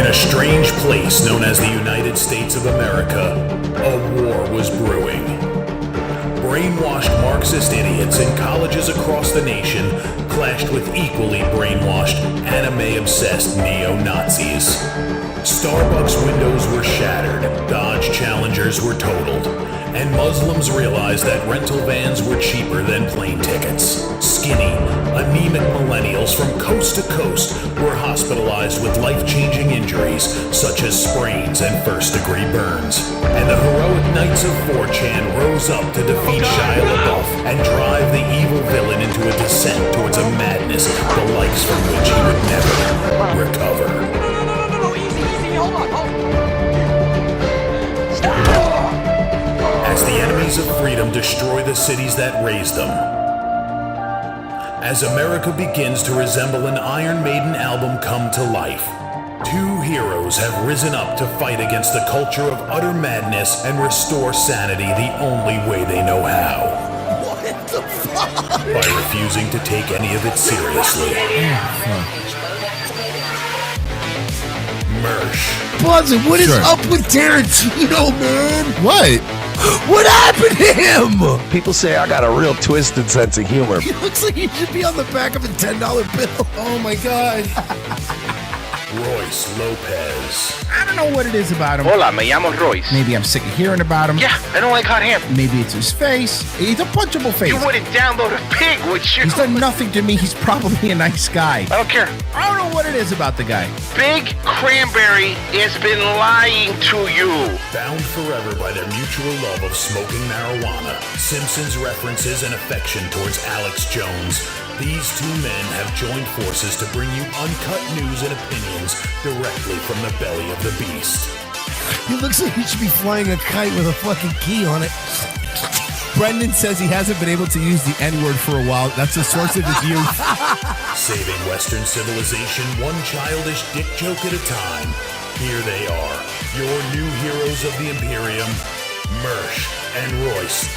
a strange place known as the United States of America, a war was brewing. Brainwashed Marxist idiots in colleges across the nation clashed with equally brainwashed, anime-obsessed neo-Nazis. Starbucks windows were shattered, Dodge Challengers were totaled, and Muslims realized that rental vans were cheaper than plane tickets. Skinny, anemic millennials from coast to coast were hospitalized with life-changing injuries such as sprains and first-degree burns. And the heroic knights of 4chan rose up to defeat Shia LaBeouf and drive the evil villain into a descent towards a madness the likes from which he would never recover. No, easy, hold on. As the enemies of freedom destroy the cities that raised them. As America begins to resemble an Iron Maiden album come to life, two heroes have risen up to fight against the culture of utter madness and restore sanity the only way they know how. What the fuck? By refusing to take any of it seriously. Mersh. Buzzin', what is up with Tarantino, man? What? What happened to him? People say I got a real twisted sense of humor. He looks like he should be on the back of a $10 bill. Oh my God. Royce Lopez. I don't know what it is about him. Hola, me llamo Royce. Maybe I'm sick of hearing about him. Yeah, I don't like hot ham. Maybe it's his face. He's a punchable face. You wouldn't download a pig, would you? He's done nothing to me. He's probably a nice guy. I don't care. I don't know what it is about the guy. Big Cranberry has been lying to you. Bound forever by their mutual love of smoking marijuana, Simpsons references and affection towards Alex Jones, these two men have joined forces to bring you uncut news and opinions directly from the belly of the beast. He looks like he should be flying a kite with a fucking key on it. Brendan says he hasn't been able to use the N-word for a while. That's the source of his youth. Saving Western civilization one childish dick joke at a time. Here they are, your new heroes of the Imperium, Mersh and Royce.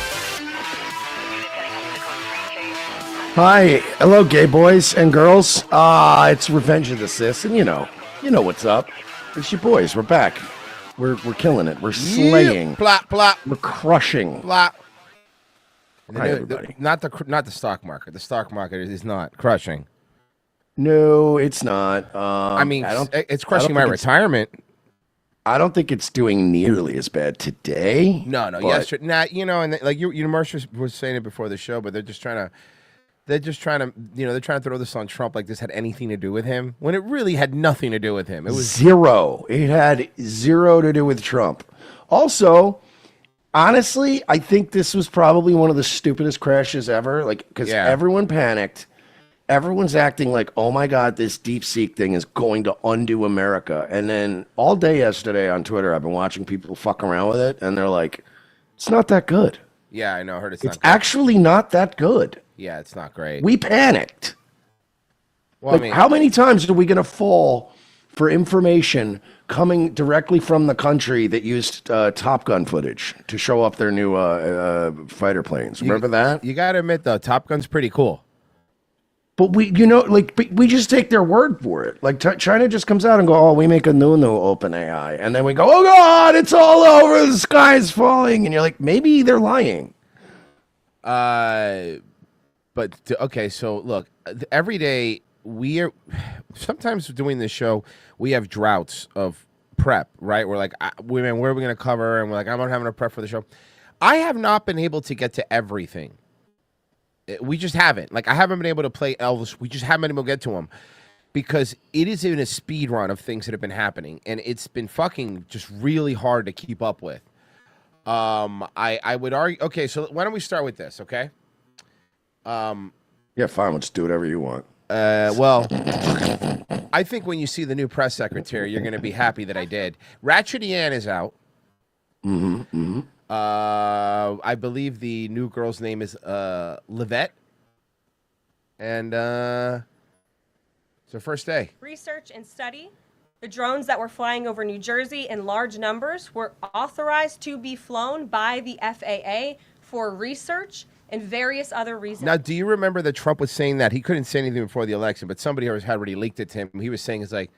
Hi, hello, gay boys and girls. It's Revenge of the Sis, and you know what's up. It's your boys. We're back. We're killing it. We're slaying. Plop, plop, We're crushing. plop. Hi, everybody. Not the stock market. The stock market is not crushing. No, it's not. I mean, it's I crushing don't my think retirement. I don't think it's doing nearly as bad today. No. but- Yesterday, and like you, Mercer was saying it before the show, but they're just trying to, they're trying to throw this on Trump like this had anything to do with him when it really had nothing to do with him. It was zero. It had zero to do with Trump. Also, honestly, I think this was probably one of the stupidest crashes ever. Like, because everyone panicked. Everyone's acting like, oh my God, this DeepSeek thing is going to undo America. And then all day yesterday on Twitter, I've been watching people fuck around with it, and they're like, it's not that good. Yeah, I know. I heard it's It's not. actually not that good. Yeah, it's not great. We panicked. Well, Like, how many times are we going to fall for information coming directly from the country that used Top Gun footage to show off their new fighter planes? Remember that? You got to admit, though, Top Gun's pretty cool. But we just take their word for it. Like China just comes out and go, oh, we make a new open AI. And then we go, oh God, it's all over. The sky's falling. And you're like, maybe they're lying. Okay, so look, every day sometimes doing this show, we have droughts of prep, right? We're like, where are we going to cover? And we're like, I'm not having a prep for the show. I have not been able to get to everything. We just haven't. Like, I haven't been able to play Elvis. We just haven't been able to get to him because it is in a speed run of things that have been happening, and it's been fucking just really hard to keep up with. I would argue. Okay, so why don't we start with this? Okay. Yeah, fine. Let's do whatever you want. Well, I think when you see the new press secretary, you're going to be happy that I did. Ratchet Ann is out. I believe the new girl's name is Livette. And it's her first day. Research and study. The drones that were flying over New Jersey in large numbers were authorized to be flown by the FAA for research and various other reasons. Now, do you remember that Trump was saying that? He couldn't say anything before the election, but somebody had already leaked it to him. He was saying, it's like,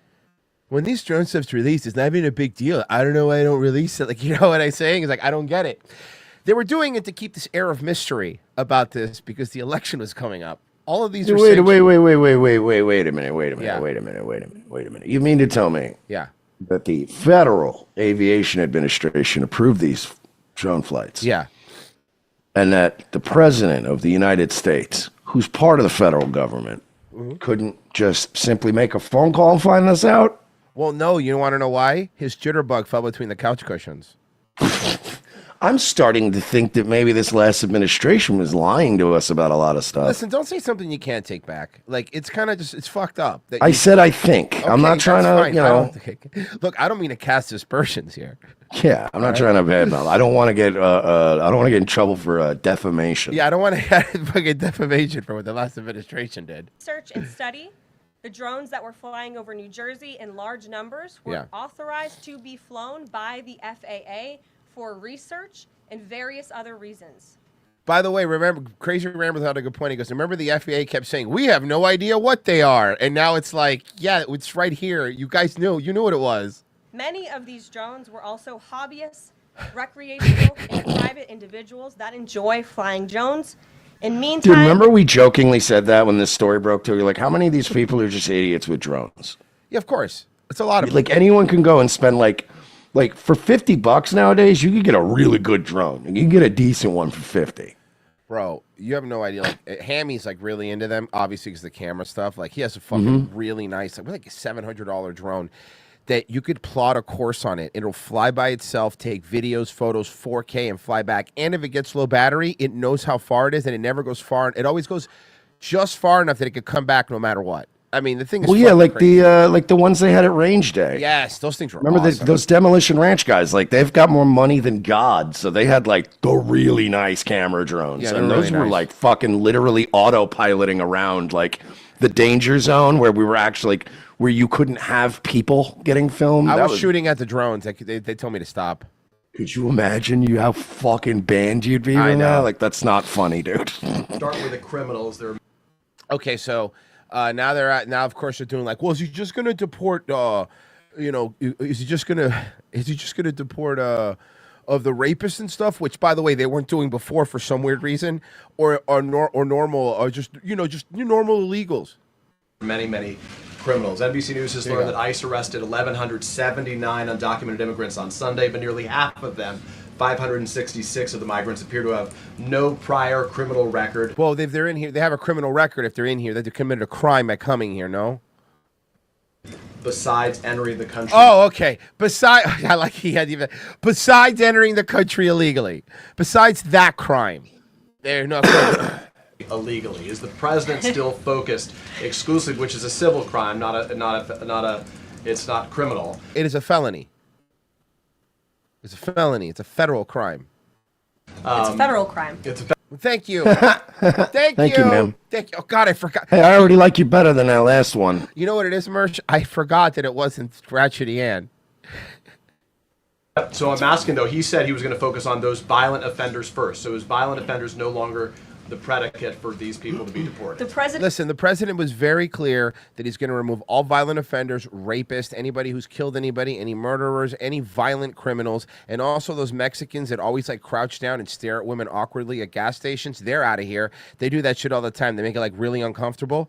when these drone stuff's released, it's not even a big deal. I don't know why I don't release it. Like, you know what I'm saying? It's like, I don't get it. They were doing it to keep this air of mystery about this because the election was coming up. All of these are wait a minute. You mean to tell me that the Federal Aviation Administration approved these drone flights? Yeah. And that the President of the United States, who's part of the federal government, couldn't just simply make a phone call and find this out? Well, no, you want to know why? His jitterbug fell between the couch cushions. I'm starting to think that maybe this last administration was lying to us about a lot of stuff. Listen, don't say something you can't take back. Like, it's kind of just, it's fucked up. I said I think. Okay, I'm not trying to, fine. you know. Look, I don't mean to cast aspersions here. Yeah, I'm not trying to badmouth. I don't want to get, I don't want to get in trouble for defamation. Yeah, I don't want to get defamation for what the last administration did. Research and study. The drones that were flying over New Jersey in large numbers were authorized to be flown by the FAA for research and various other reasons. By the way, remember, Crazy Ramble had a good point. He goes, remember the FAA kept saying, we have no idea what they are. And now it's like, yeah, it's right here. You guys knew. You knew what it was. Many of these drones were also hobbyists, recreational, and private individuals that enjoy flying drones. In meantime, dude, remember we jokingly said that when this story broke to you? Like, how many of these people are just idiots with drones? Yeah, of course. It's a lot of like anyone can go and spend like for $50 nowadays, you can get a really good drone. You can get a decent one for 50. Bro, you have no idea. Like, Hammy's like really into them, obviously because the camera stuff. Like, he has a fucking really nice, like a $700 drone that you could plot a course on it. It'll fly by itself, take videos, photos, 4K, and fly back. And if it gets low battery, it knows how far it is, and it never goes far. It always goes just far enough that it could come back no matter what. I mean, the thing is, well, yeah, like crazy. The ones they had at Range Day. Yes, those things were remember awesome. Those Demolition Ranch guys. Like, they've got more money than God, so they had like the really nice camera drones, and those were like fucking literally autopiloting around like the danger zone where we were actually like where you couldn't have people getting filmed. I was shooting at the drones. They told me to stop. Could you imagine how fucking banned you'd be right now? Like, that's not funny, dude. Start with the criminals. They're okay, so. Now of course they're doing like, well, is he just gonna deport is he just gonna deport of the rapists and stuff, which by the way they weren't doing before for some weird reason, or normal or just normal illegals. Many criminals. NBC News has learned that ICE arrested 1,179 undocumented immigrants on Sunday, but nearly half of them, 566 of the migrants, appear to have no prior criminal record. Well, if they're in here, they have a criminal record. If they're in here, they committed a crime by coming here. No. Besides entering the country. Oh, okay. Besides entering the country illegally. Besides that crime, they're not illegally. Is the president still focused exclusively, which is a civil crime, it's not criminal. It is a felony. It's a felony. It's a federal crime. It's a federal crime. Thank you. Thank you, ma'am. Thank you. Oh, God, I forgot. Hey, I already like you better than that last one. You know what it is, Merch? I forgot that it wasn't Ratchety Ann. So I'm asking, though, he said he was going to focus on those violent offenders first. So is violent offenders no longer the predicate for these people to be deported? Listen, the president was very clear that he's going to remove all violent offenders, rapists, anybody who's killed anybody, any murderers, any violent criminals, and also those Mexicans that always like crouch down and stare at women awkwardly at gas stations. They're out of here. They do that shit all the time. They make it like really uncomfortable,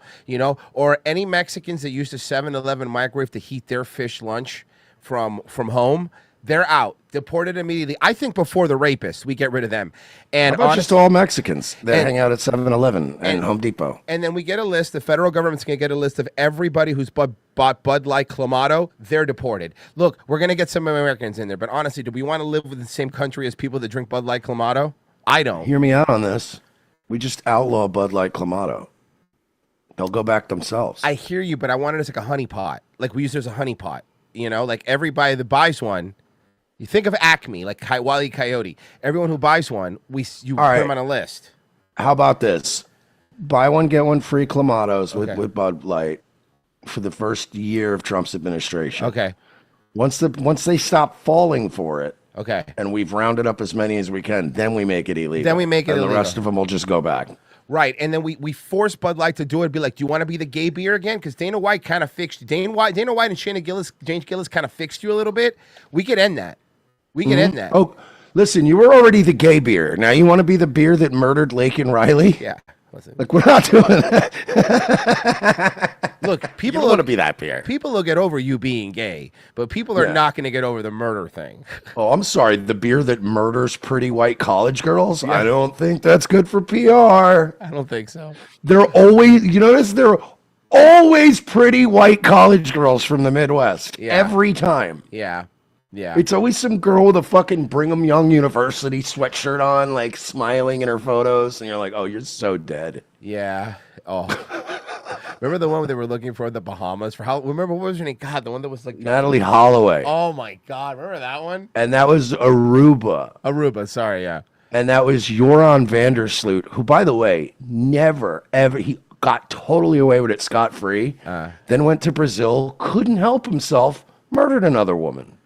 or any Mexicans that use the 7-Eleven microwave to heat their fish lunch from home. They're out. Deported immediately. I think before the rapists, we get rid of them. And how about just all Mexicans that hang out at 7-Eleven and Home Depot? And then we get a list. The federal government's going to get a list of everybody who's bought Bud Light Clamato. They're deported. Look, we're going to get some Americans in there. But honestly, do we want to live within the same country as people that drink Bud Light Clamato? I don't. Hear me out on this. We just outlaw Bud Light Clamato. They'll go back themselves. I hear you, but I want it as like a honey pot. Like we use it as a honey pot. Like everybody that buys one. You think of Acme, like Wile E. Coyote. Everyone who buys one, you put them on a list. How about this? Buy one, get one free Clamatos with Bud Light for the first year of Trump's administration. Okay. Once they stop falling for it, okay, and we've rounded up as many as we can, then we make it illegal. Then we make it illegal. And the rest of them will just go back. Right, and then we force Bud Light to do it. Be like, do you want to be the gay beer again? Because Dana White kind of fixed Dana White and James Gillis kind of fixed you a little bit. We could end that. We could end that. Oh, listen, you were already the gay beer. Now you want to be the beer that murdered Lake and Riley? Yeah. Listen. Like, we're not doing that. Look, people don't want to be that beer. People will get over you being gay, but people are not going to get over the murder thing. Oh, I'm sorry. The beer that murders pretty white college girls? Yeah. I don't think that's good for PR. I don't think so. They're always, you notice they're always pretty white college girls from the Midwest. Yeah. Every time. Yeah. Yeah. It's always some girl with a fucking Brigham Young University sweatshirt on, like smiling in her photos, and you're like, oh, you're so dead. Yeah. Oh. Remember the one where they were looking for the Bahamas? Remember, what was her name? God, the one that was like... Natalie Holloway. Oh, my God. Remember that one? And that was Aruba. Aruba, sorry, yeah. And that was Joran Vandersloot, who, by the way, never, ever... He got totally away with it scot-free, then went to Brazil, couldn't help himself, murdered another woman.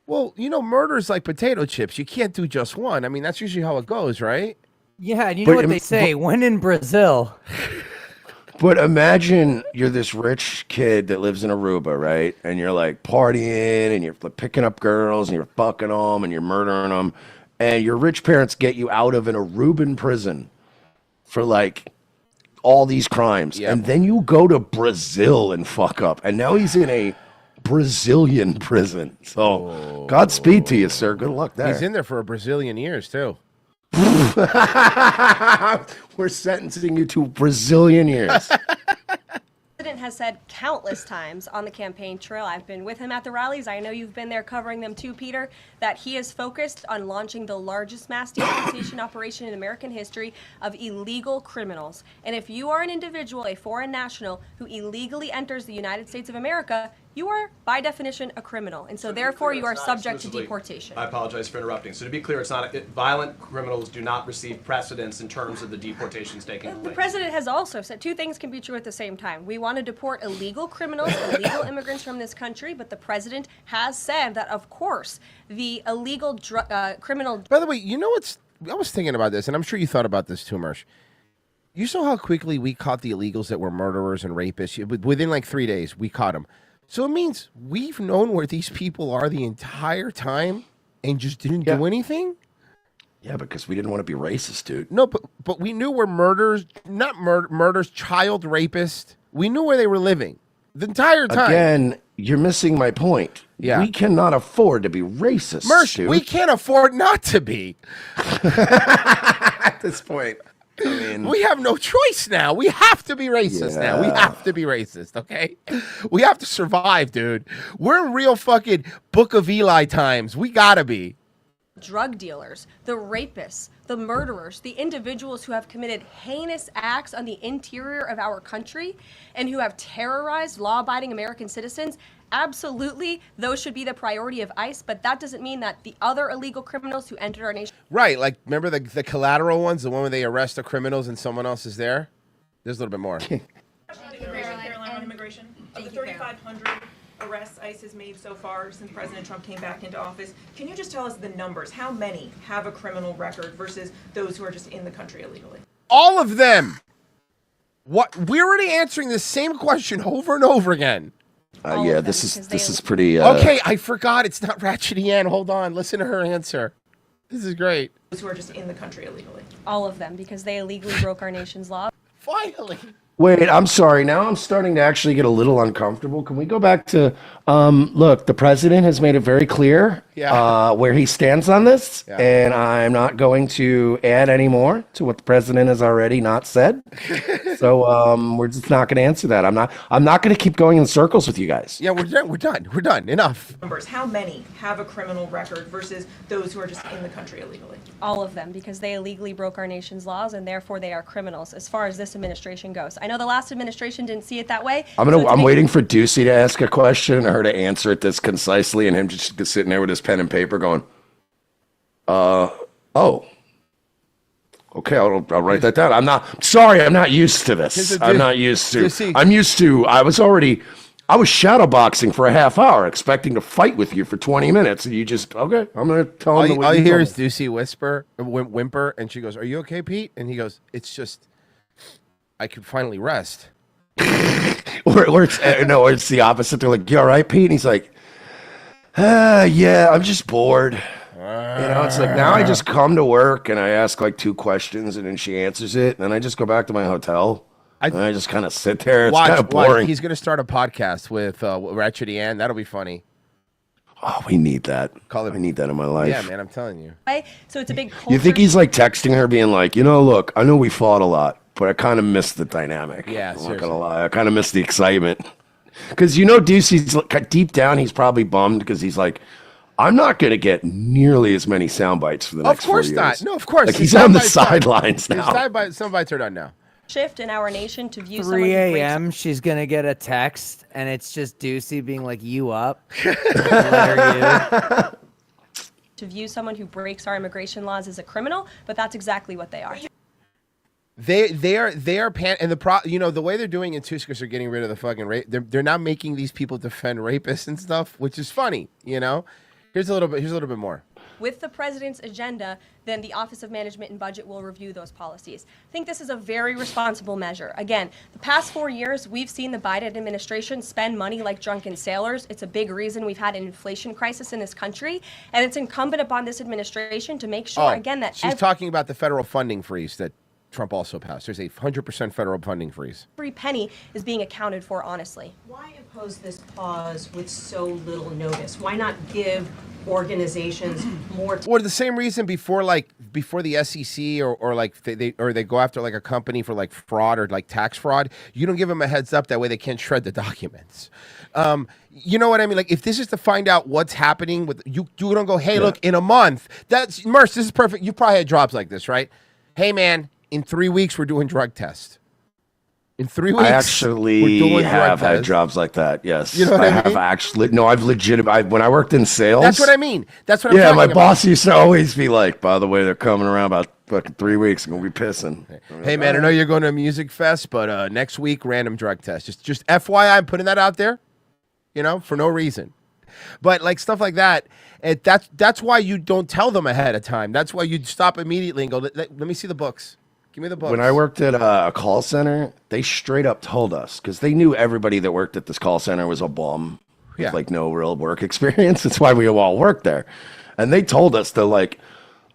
Well, you know, murder's like potato chips. You can't do just one. I mean, that's usually how it goes, right? Yeah, and you know what they say, when in Brazil. But imagine you're this rich kid that lives in Aruba, right? And you're like partying and you're picking up girls and you're fucking them and you're murdering them. And your rich parents get you out of an Aruban prison for like all these crimes. Yep. And then you go to Brazil and fuck up. And now he's in a Brazilian prison. So Godspeed to you, sir. Good luck there. He's in there for a Brazilian years, too. We're sentencing you to Brazilian years. The president has said countless times on the campaign trail, I've been with him at the rallies, I know you've been there covering them too, Peter, that he is focused on launching the largest mass deportation operation in American history of illegal criminals. And if you are an individual, a foreign national, who illegally enters the United States of America, you are, by definition, a criminal. And so therefore, you are subject to deportation. I apologize for interrupting. So to be clear, it's not violent criminals do not receive precedence in terms of the deportations taking place. The president has also said two things can be true at the same time. We want to deport illegal criminals, illegal immigrants from this country, but the president has said that, of course, the illegal criminal... By the way, you know what's... I was thinking about this, and I'm sure you thought about this too, Mersh. You saw how quickly we caught the illegals that were murderers and rapists? Within like 3 days, we caught them. So it means we've known where these people are the entire time and just didn't do anything? Yeah, because we didn't want to be racist, dude. No, but we knew where murders, not murders, child rapists. We knew where they were living the entire time. Again, you're missing my point. Yeah. We cannot afford to be racist, Mersh, dude. we can't afford not to be. At this point. I mean, we have no choice now. We have to be racist now. We have to be racist, okay? We have to survive, dude. We're in real fucking Book of Eli times. We gotta be. Drug dealers, the rapists, the murderers, the individuals who have committed heinous acts on the interior of our country and who have terrorized law-abiding American citizens, absolutely, those should be the priority of ICE, but that doesn't mean that the other illegal criminals who entered our nation... Right, like, remember the collateral ones, the one where they arrest the criminals and someone else is there? There's a little bit more. Carolina on immigration. Of the 3,500 arrests ICE has made so far since President Trump came back into office, can you just tell us the numbers? How many have a criminal record versus those who are just in the country illegally? All of them! What? We're already answering the same question over and over again. Yeah, this is pretty... Okay, I forgot. It's not Ratchety Ann. Hold on. Listen to her answer. This is great. Those who are just in the country illegally. All of them, because they illegally broke our nation's law. Finally. Wait, I'm sorry. Now I'm starting to actually get a little uncomfortable. Can we go back to, look, the president has made it very clear where he stands on this, and I'm not going to add any more to what the president has already not said. So we're just not going to answer that. I'm not going to keep going in circles with you guys. Yeah, we're done. Enough. Numbers. How many have a criminal record versus those who are just in the country illegally? All of them, because they illegally broke our nation's laws, and therefore they are criminals as far as this administration goes. I know the last administration didn't see it that way. I'm waiting for Ducey to ask a question and her to answer it this concisely, and him just sitting there with his pen and paper going, oh. Okay, I'll write that down. I'm not used to this. I was shadowboxing for a half hour, expecting to fight with you for 20 minutes, and you just, okay, I'm going to tell him. All you hear is Ducey whimper, and she goes, "Are you okay, Pete?" And he goes, "It's just I could finally rest. or it's the opposite. They're like, "You all right, Pete?" And he's like, "Yeah, I'm just bored." It's like now I just come to work and I ask like 2 questions and then she answers it, and then I just go back to my hotel. And I just kind of sit there. It's kind of boring. He's going to start a podcast with Ratchet Ann. That'll be funny. Oh, we need that. I need that in my life. Yeah, man, I'm telling you. So it's a big culture. You think he's like texting her, being like, look, I know we fought a lot, but I kind of missed the dynamic. Yeah, I'm not gonna lie, I kind of missed the excitement. Because Ducey's like, deep down, he's probably bummed because he's like, I'm not gonna get nearly as many sound bites for the next 4 years. Of course not. No, of course. Like he's on the sidelines now. Sound bites are done now. Shift in our nation to view 3 a.m. She's gonna get a text, and it's just Ducey being like, "You up?" to view someone who breaks our immigration laws as a criminal, but that's exactly what they are. They are and the way they're doing it too is because they're getting rid of the fucking rape. They're now making these people defend rapists and stuff, which is funny. Here's a little bit more. With the president's agenda, then the Office of Management and Budget will review those policies. I think this is a very responsible measure. Again, the past 4 years, we've seen the Biden administration spend money like drunken sailors. It's a big reason we've had an inflation crisis in this country, and it's incumbent upon this administration to make sure, again, that she's talking about the federal funding freeze that Trump also passed. There's a 100% federal funding freeze. Every penny is being accounted for honestly. Why impose this pause with so little notice? Why not give organizations more time? Well, the same reason before the SEC or they go after like a company for like fraud or like tax fraud, you don't give them a heads up, that way they can't shred the documents. You know what I mean? Like if this is to find out what's happening with you don't go, hey, look, in a month, that's Merce, this is perfect. You probably had jobs like this, right? Hey man, in 3 weeks we're doing drug tests. In 3 weeks, I actually have had jobs like that. Yes, you know what I mean? have actually. No, I've when I worked in sales. That's what I mean. That's what I'm talking about. Yeah, my boss used to always be like, "By the way, they're coming around about fucking 3 weeks. I'm gonna be pissing." Hey man, I know you're going to a music fest, but next week, random drug test. Just FYI, I'm putting that out there. For no reason. But like stuff like that, that's why you don't tell them ahead of time. That's why you stop immediately and go, let me see the books. Give me the books. When I worked at a call center, they straight up told us, because they knew everybody that worked at this call center was a bum with like no real work experience. That's why we all worked there. And they told us, they're like,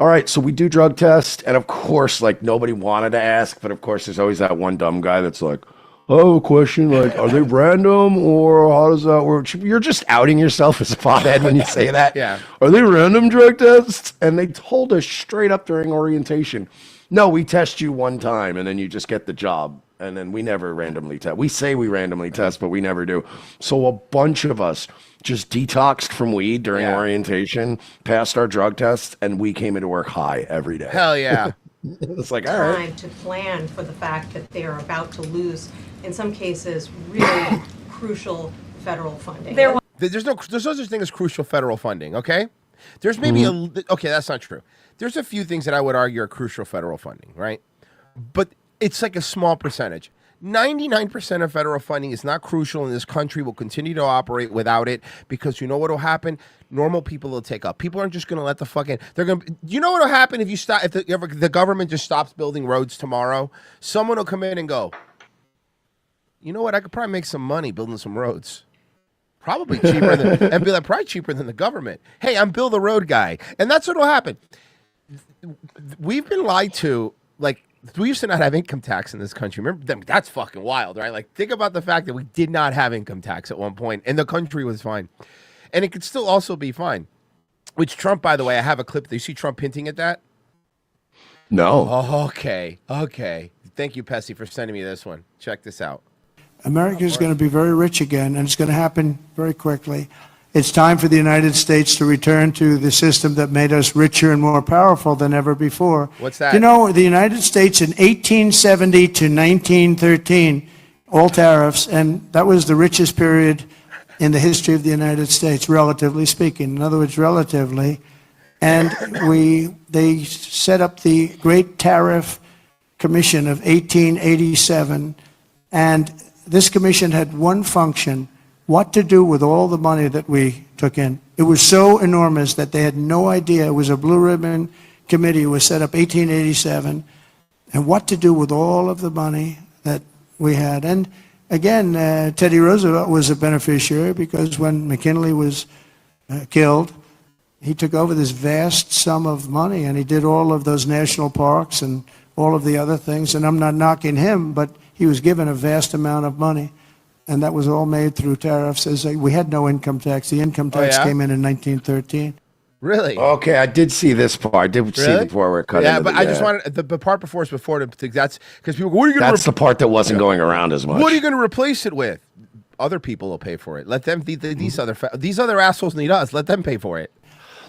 all right, so we do drug tests. And of course, like nobody wanted to ask, but of course there's always that one dumb guy that's like, oh, question, like, are they random or how does that work? You're just outing yourself as a pothead when you say that. Yeah. Are they random drug tests? And they told us straight up during orientation, no, we test you one time and then you just get the job. And then we never randomly test. We say we randomly test, but we never do. So a bunch of us just detoxed from weed during orientation, passed our drug tests, and we came into work high every day. Hell yeah. It's like, all right. Time to plan for the fact that they are about to lose, in some cases, really crucial federal funding. There's no such thing as crucial federal funding, okay? There's maybe okay, that's not true. There's a few things that I would argue are crucial federal funding, right? But it's like a small percentage. 99% of federal funding is not crucial, and this country will continue to operate without it, because you know what will happen? Normal people will take up. People aren't just going to let you know what will happen if the government just stops building roads tomorrow? Someone will come in and go, you know what? I could probably make some money building some roads. Probably cheaper probably cheaper than the government. Hey, I'm Bill the Road Guy. And that's what will happen. We've been lied to. Like, we used to not have income tax in this country. Remember, that's fucking wild, right? Like, think about the fact that we did not have income tax at one point, and the country was fine. And it could still also be fine. Which Trump, by the way, I have a clip. Do you see Trump hinting at that? No. Oh, okay. Thank you, Pessy, for sending me this one. Check this out. America is going to be very rich again, and it's going to happen very quickly. It's time for the United States to return to the system that made us richer and more powerful than ever before. What's that? You know, the United States in 1870 to 1913, all tariffs, and that was the richest period in the history of the United States, relatively speaking. In other words, relatively. And they set up the Great Tariff Commission of 1887, and this commission had one function: what to do with all the money that we took in. It was so enormous that they had no idea. It was a blue ribbon committee. It was set up 1887. And what to do with all of the money that we had. And again, Teddy Roosevelt was a beneficiary because when McKinley was killed, he took over this vast sum of money and he did all of those national parks and all of the other things. And I'm not knocking him, but he was given a vast amount of money. And that was all made through tariffs. As we had no income tax. The income tax came in 1913. Really? Okay, I did see this part. I did see the part where it cut. Yeah, into but the, I just wanted the part before is before that's because people. What are you going to? That's the part that wasn't going around as much. What are you going to replace it with? Other people will pay for it. Let them. These other assholes need us. Let them pay for it.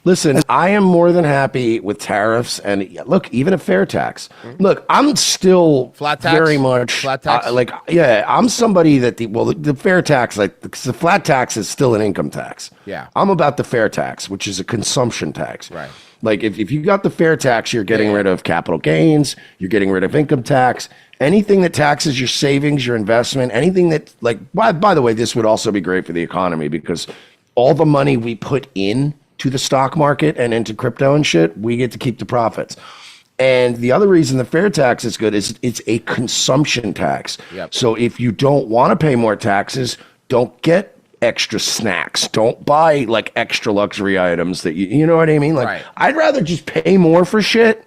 Listen, I am more than happy with tariffs and look, even a fair tax. Look, I'm still flat tax? Very much Flat tax? I'm somebody that the fair tax, because the flat tax is still an income tax. Yeah. I'm about the fair tax, which is a consumption tax. Right. Like if you got the fair tax, you're getting rid of capital gains, you're getting rid of income tax, anything that taxes your savings, your investment, anything that by the way, this would also be great for the economy because all the money we put in to the stock market and into crypto and shit, we get to keep the profits. And the other reason the fair tax is good is it's a consumption tax. Yep. So if you don't want to pay more taxes, don't get extra snacks. Don't buy like extra luxury items that you know what I mean? Like Right. I'd rather just pay more for shit,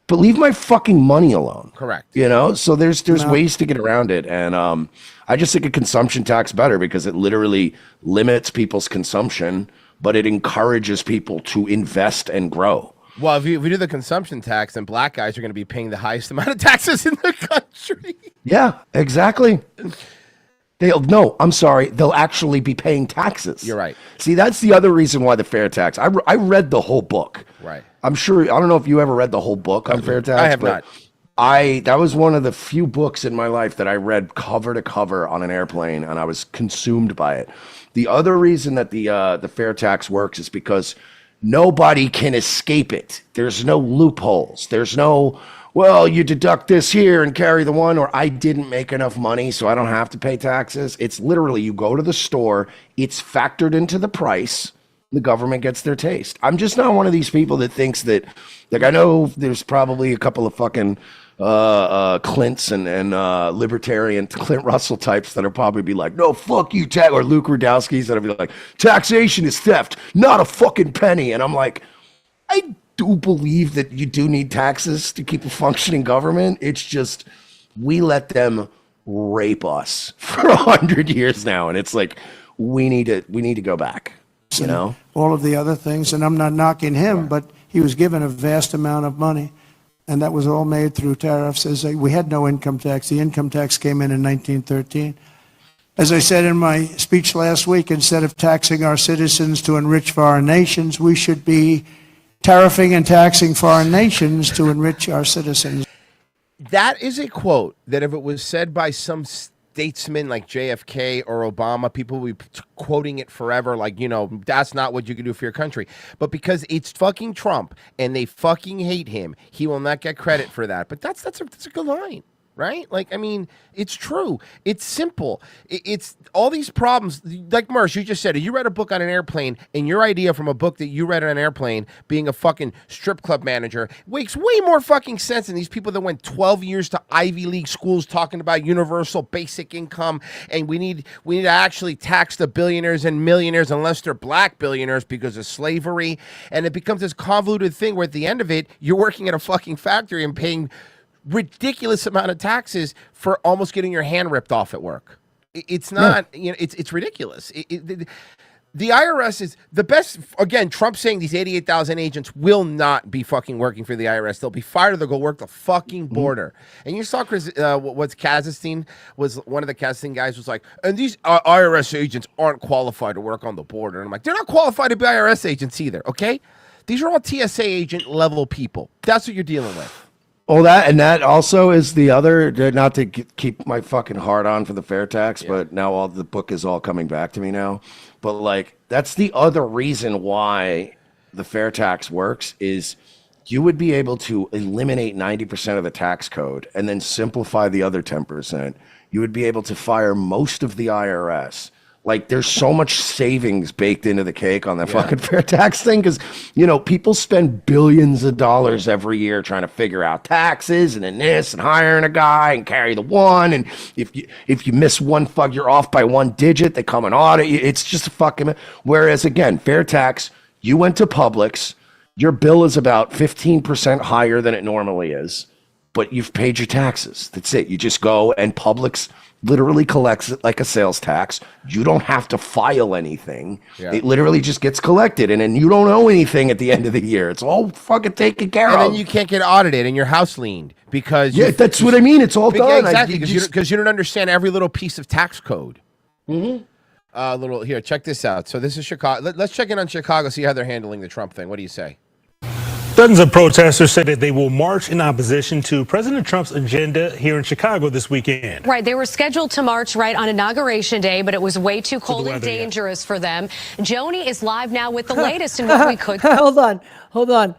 but leave my fucking money alone. Correct. You know? So there's ways to get around it. And I just think a consumption tax better because it literally limits people's consumption, but it encourages people to invest and grow. Well, if we do the consumption tax, then black guys are going to be paying the highest amount of taxes in the country. Yeah, exactly. I'm sorry. They'll actually be paying taxes. You're right. See, that's the other reason why the fair tax. I read the whole book. Right. I'm sure. I don't know if you ever read the whole book on fair tax. I have not. That was one of the few books in my life that I read cover to cover on an airplane, and I was consumed by it. The other reason that the fair tax works is because nobody can escape it. There's no loopholes. There's no, well, you deduct this here and carry the one, or I didn't make enough money, so I don't have to pay taxes. It's literally you go to the store, it's factored into the price, the government gets their taste. I'm just not one of these people that thinks that, like, I know there's probably a couple of fucking Clints and libertarian Clint Russell types that'll probably be like, no, fuck you, or Luke Rudowski's that'll be like, taxation is theft, not a fucking penny. And I'm like, I do believe that you do need taxes to keep a functioning government. It's just we let them rape us for 100 years now, and it's like we need to go back. You know, all of the other things, and I'm not knocking him, but he was given a vast amount of money. And that was all made through tariffs. As we had no income tax. The income tax came in 1913. As I said in my speech last week, instead of taxing our citizens to enrich foreign nations, we should be tariffing and taxing foreign nations to enrich our citizens. That is a quote that if it was said by some statesman like JFK or Obama, people would be quoting it forever like, you know, that's not what you can do for your country. But because it's fucking Trump and they fucking hate him, he will not get credit for that. But that's a good line, right? Like, I mean, it's true. It's simple. It's all these problems. Like Merce, you just said it. You read a book on an airplane, and your idea from a book that you read on an airplane, being a fucking strip club manager, makes way more fucking sense than these people that went 12 years to Ivy League schools talking about universal basic income, and we need to actually tax the billionaires and millionaires unless they're black billionaires because of slavery. And it becomes this convoluted thing where at the end of it, you're working at a fucking factory and paying ridiculous amount of taxes for almost getting your hand ripped off at work. It's not, you know, it's ridiculous. The IRS is the best. Again, Trump saying these 88,000 agents will not be fucking working for the IRS. They'll be fired or they'll go work the fucking border. And you saw Chris, what's Kazakhstan was one of the Kazakhstan guys was like, and these IRS agents aren't qualified to work on the border. And I'm like, they're not qualified to be IRS agents either. Okay. These are all TSA agent level people. That's what you're dealing with. Oh, that also is the other, not to keep my fucking heart on for the fair tax, but now the book is all coming back to me now. But like, that's the other reason why the fair tax works is you would be able to eliminate 90% of the tax code and then simplify the other 10%. You would be able to fire most of the IRS. Like, there's so much savings baked into the cake on that fucking fair tax thing because, you know, people spend billions of dollars every year trying to figure out taxes and then this and hiring a guy and carry the one. And if you miss one you're off by one digit, they come and audit you. It's just a fucking. Whereas, again, fair tax, you went to Publix, your bill is about 15% higher than it normally is, but you've paid your taxes. That's it. You just go and Publix literally collects it like a sales tax. You don't have to file anything. Yeah. It literally just gets collected, and then you don't owe anything at the end of the year. It's all fucking taken care of. And then you can't get audited and your house liened because that's what I mean. It's all done. Exactly, because you don't understand every little piece of tax code. Mm-hmm. Here, check this out. So this is Chicago. Let's check in on Chicago, see how they're handling the Trump thing. What do you say? Dozens of protesters said that they will march in opposition to President Trump's agenda here in Chicago this weekend. Right. They were scheduled to march right on Inauguration Day, but it was way too cold and dangerous for them. Joni is live now with the latest in what we could. Hold on.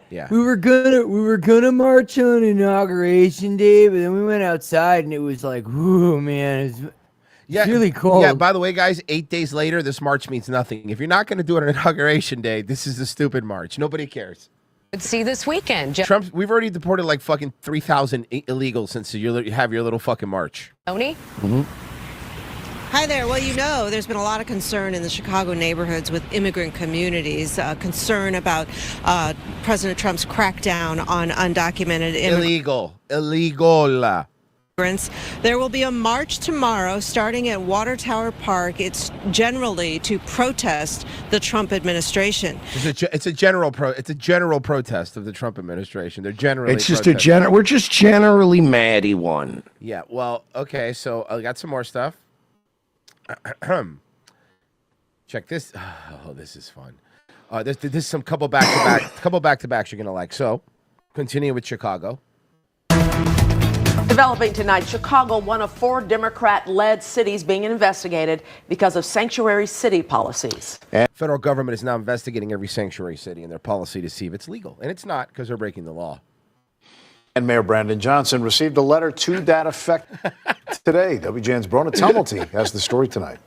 Yeah. We were gonna march on Inauguration Day, but then we went outside and it was like, ooh, man, it's really cold. Yeah, by the way, guys, 8 days later, this march means nothing. If you're not going to do it on Inauguration Day, this is a stupid march. Nobody cares. See this weekend. Trump, we've already deported like fucking 3,000 illegals since you have your little fucking march. Tony? Mm-hmm. Hi there. Well, you know, there's been a lot of concern in the Chicago neighborhoods with immigrant communities, concern about President Trump's crackdown on undocumented illegal. There will be a march tomorrow starting at Water Tower Park. It's generally to protest the Trump administration. It's a general protest of the Trump administration. They're generally It's just we're just generally mad he won. Yeah, well, okay, so I got some more stuff. Check this. Oh, this is fun. This is some couple back-to-backs you're going to like. So, continue with Chicago. Developing tonight, Chicago, one of 4 Democrat-led cities being investigated because of sanctuary city policies. Federal government is now investigating every sanctuary city and their policy to see if it's legal. And it's not, because they're breaking the law. And Mayor Brandon Johnson received a letter to that effect today. WGN's Brona Tumulty has the story tonight.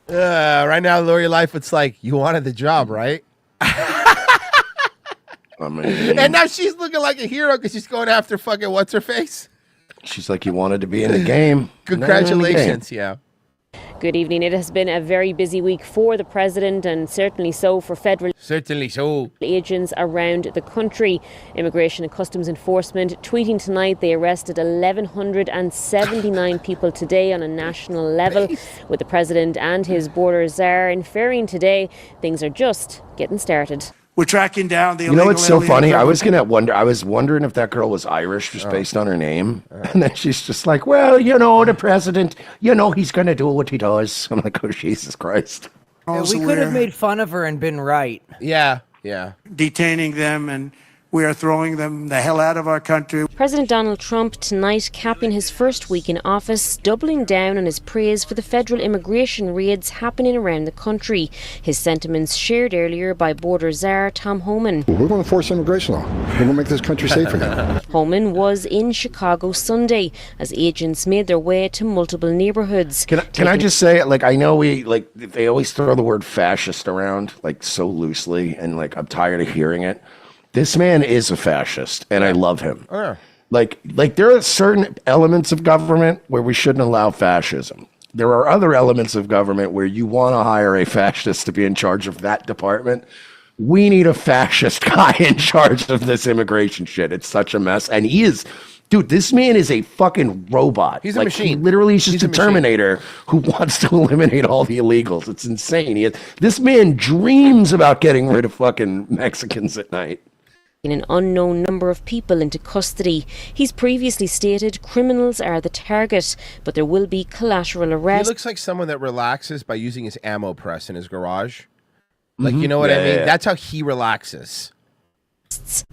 Right now, Lori Life, it's like, you wanted the job, right? And now she's looking like a hero because she's going after fucking what's-her-face. She's like, you wanted to be in the game. Congratulations, yeah. Good evening. It has been a very busy week for the president and certainly so for federal agents around the country. Immigration and Customs Enforcement tweeting tonight they arrested 1,179 people today on a national level, with the president and his border czar inferring today things are just getting started. We're tracking down the illegal. You know what's so funny? I was wondering if that girl was Irish just based on her name. And then she's just like, well, you know, the president, you know, he's going to do what he does. I'm like, oh, Jesus Christ. We could have made fun of her and been right. Yeah. Detaining them, and we are throwing them the hell out of our country. President Donald Trump tonight capping his first week in office, doubling down on his praise for the federal immigration raids happening around the country. His sentiments shared earlier by border czar Tom Homan. We're going to enforce immigration law. We're going to make this country safer now. Homan was in Chicago Sunday as agents made their way to multiple neighborhoods. Can I just say, like, I know they always throw the word fascist around like so loosely, and like I'm tired of hearing it. This man is a fascist, and I love him. Yeah. Like there are certain elements of government where we shouldn't allow fascism. There are other elements of government where you want to hire a fascist to be in charge of that department. We need a fascist guy in charge of this immigration shit. It's such a mess. And he is, dude, this man is a fucking robot. He's a machine. He literally is just a Terminator who wants to eliminate all the illegals. It's insane. This man dreams about getting rid of fucking Mexicans at night. An unknown number of people into custody. He's previously stated criminals are the target, but there will be collateral arrest. He looks like someone that relaxes by using his ammo press in his garage. Like, you know what I mean? That's how he relaxes.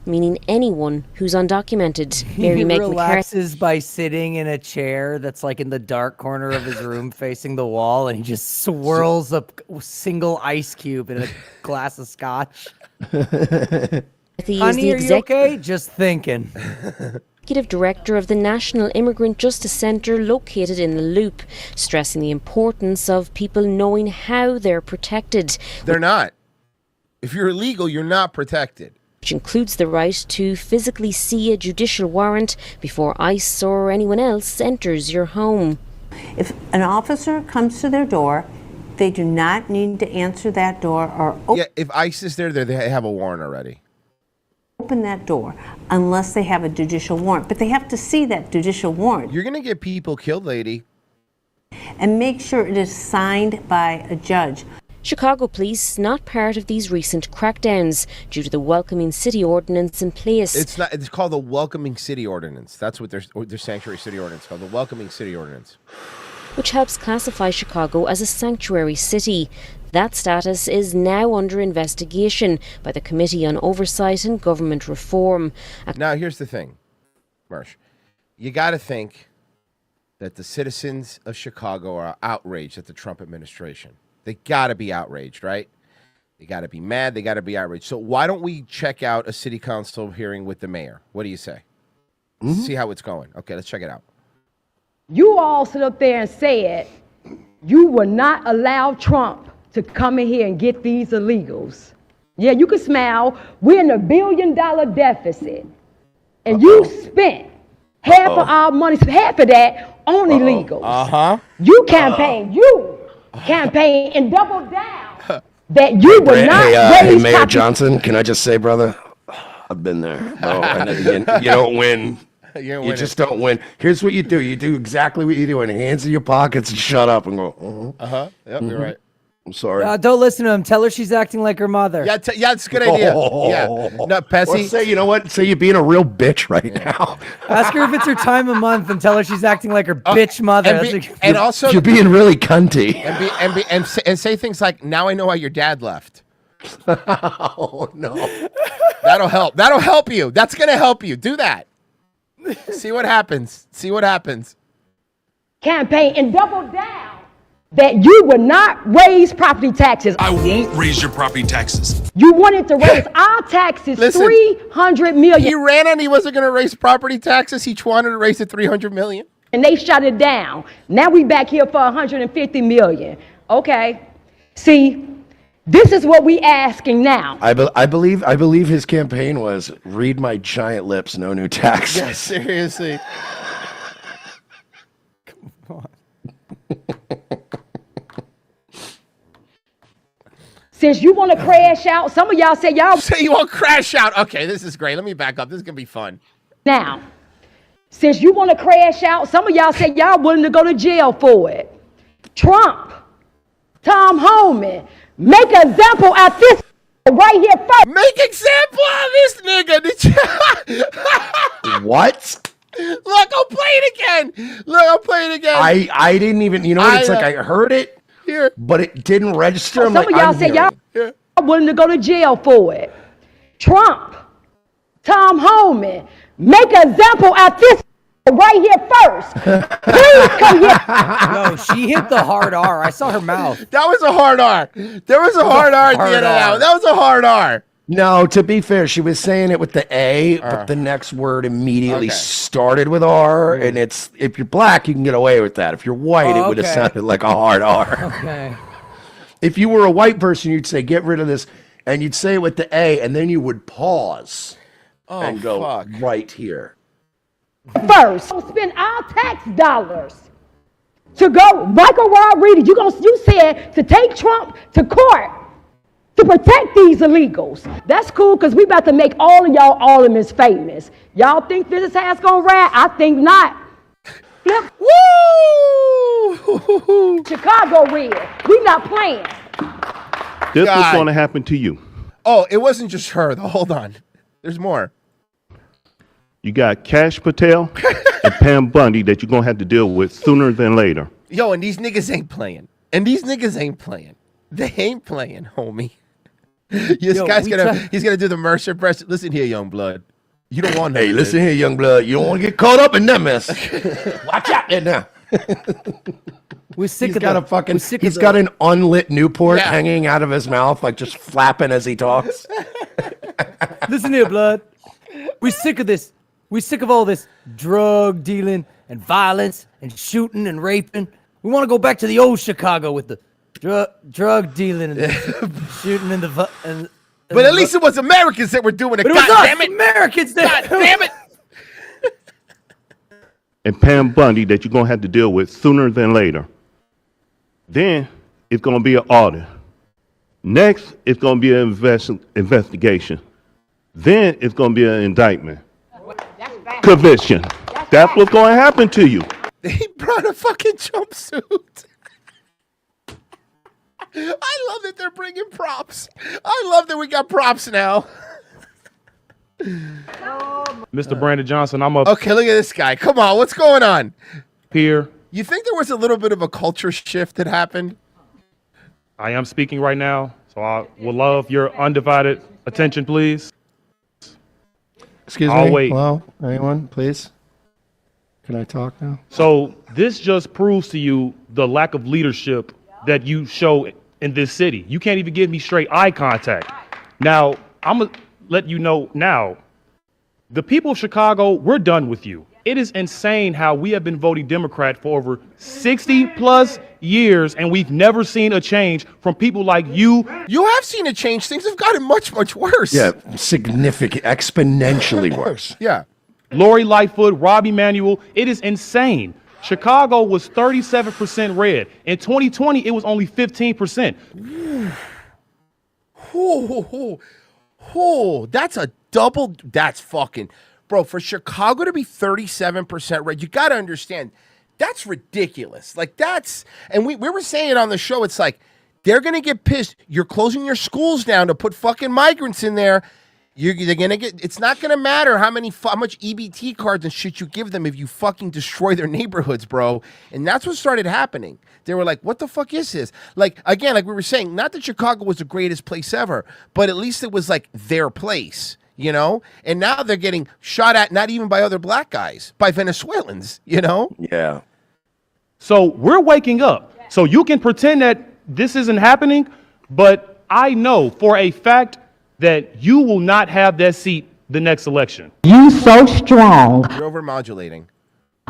Meaning anyone who's undocumented. He relaxes by sitting in a chair that's like in the dark corner of his room facing the wall, and he just swirls a single ice cube in a glass of scotch. Honey, are you okay? Just thinking. Executive Director of the National Immigrant Justice Centre located in the Loop, stressing the importance of people knowing how they're protected. They're not. If you're illegal, you're not protected. Which includes the right to physically see a judicial warrant before ICE or anyone else enters your home. If an officer comes to their door, they do not need to answer that door or Yeah, if ICE is there, they have a warrant already. open that door unless they have a judicial warrant. But they have to see that judicial warrant. You're going to get people killed, lady. And make sure it is signed by a judge. Chicago police not part of these recent crackdowns due to the welcoming city ordinance in place. It's not. It's called the Welcoming City Ordinance. That's what their sanctuary city ordinance is called, the Welcoming City Ordinance, which helps classify Chicago as a sanctuary city. That status is now under investigation by the Committee on Oversight and Government Reform. Now, here's the thing, Marsh. You got to think that the citizens of Chicago are outraged at the Trump administration. They got to be outraged, right? They got to be mad. They got to be outraged. So why don't we check out a city council hearing with the mayor? What do you say? See how it's going. Okay, let's check it out. You all sit up there and said you will not allow Trump to come in here and get these illegals. Yeah, you can smile. We're in $1 billion deficit. And you spent half of our money, half of that on illegals. You campaign, campaign and double down that you will not Hey, raise Mayor Johnson, can I just say, brother, I've been there. Bro, and you don't win. You just don't win. Here's what you do. You do exactly what you do. And hands in your pockets and shut up and go, Yep, you're right. I'm sorry. Don't listen to him. Tell her she's acting like her mother. Yeah, it's a good idea. Yeah. No, Pessy. Or say, you know what? Say you're being a real bitch right now. Ask her if it's her time of month and tell her she's acting like her bitch mother. And also, you're being really cunty. And say things like, "Now I know why your dad left." Oh no. That'll help. That'll help you. That's gonna help you. Do that. See what happens. See what happens. campaign and double down that you will not raise property taxes. I won't raise your property taxes. You wanted to raise our taxes $300 million. He ran on he wasn't going to raise property taxes. He wanted to raise it $300 million. And they shut it down. Now we back here for $150 million. Okay. See, this is what we asking now. I believe his campaign was read my giant lips, no new tax. Yeah, seriously. Come on. Since you want to crash out, some of y'all say y'all say you want to crash out. Okay, this is great. Let me back up. This is gonna be fun. Now, since you want to crash out, some of y'all say y'all willing to go to jail for it. Trump, Tom Homan, make an example out this right here first. Make example of this nigga. Did you? What? Look, I'll play it again. Look, I'll play it again. I didn't even, you know what, it's like I heard it, here, but it didn't register. Some of y'all say y'all willing to go to jail for it. Trump, Tom Homan, make an example out this right here first. Please come here. No, she hit the hard R. I saw her mouth. That was a hard R. There was a hard R at the end of that. That was a hard R. No, to be fair, she was saying it with the A, but the next word immediately started with R, and it's, if you're black, you can get away with that. If you're white, it would have sounded like a hard R. Okay. If you were a white person, you'd say, get rid of this, and you'd say it with the A, and then you would pause and go right here. First, spend our tax dollars to go. Michael Rodriguez, you said to take Trump to court to protect these illegals. That's cool because we about to make all of y'all aldermen famous. Y'all think this is how it's gonna ride? I think not. Flip. Woo! Chicago red. We not playing. This was going to happen to you. Oh, it wasn't just her. Hold on. There's more. You got Cash Patel and Pam Bundy that you're going to have to deal with sooner than later. Yo, and these niggas ain't playing. They ain't playing, homie. This guy's he's gonna do the Mercer press. Listen here, young blood. You don't want. Hey, listen here, young blood. You don't want to get caught up in that mess. Watch out there now. We're sick He's of got the, a fucking. we're sick He's of got the, an unlit Newport hanging out of his mouth, like just flapping as he talks. Listen here, blood. We sick of this. We sick of all this drug dealing and violence and shooting and raping. We want to go back to the old Chicago with the drug dealing and the shooting and the. But at least it was Americans that were doing it. But it God was us, damn it! Americans that. God damn it! And Pam Bundy that you're going to have to deal with sooner than later. Then it's going to be an audit. Next, it's going to be an investigation. Then it's going to be an indictment. Conviction. That's what's going to happen to you. He brought a fucking jumpsuit. I love that they're bringing props. I love that we got props now. Mr. Brandon Johnson, I'm up Okay, look at this guy. Come on, what's going on? here. You think there was a little bit of a culture shift that happened? I am speaking right now, so I would love your undivided attention, please. Excuse I'll me. wait. Hello, anyone, please? Can I talk now? So this just proves to you the lack of leadership that you show in this city. You can't even give me straight eye contact. Now, I'm going to let you know now, the people of Chicago, we're done with you. It is insane how we have been voting Democrat for over 60 plus years, and we've never seen a change from people like you. You have seen a change. Things have gotten much, much worse. Yeah, significant, exponentially worse. Yeah. Lori Lightfoot, Rob Emanuel, it is insane. Chicago was 37% red. In 2020, it was only 15%. That's a double. That's fucking, bro. For Chicago to be 37% red, you got to understand, that's ridiculous. Like and we were saying on the show, it's like they're gonna get pissed. You're closing your schools down to put fucking migrants in there. They're gonna get. It's not gonna matter how much EBT cards and shit you give them if you fucking destroy their neighborhoods, bro. And that's what started happening. They were like, "What the fuck is this?" Like again, like we were saying, not that Chicago was the greatest place ever, but at least it was like their place, you know. And now they're getting shot at, not even by other black guys, by Venezuelans, you know. Yeah. So we're waking up. So you can pretend that this isn't happening, but I know for a fact that you will not have that seat the next election. You so strong You're over-modulating.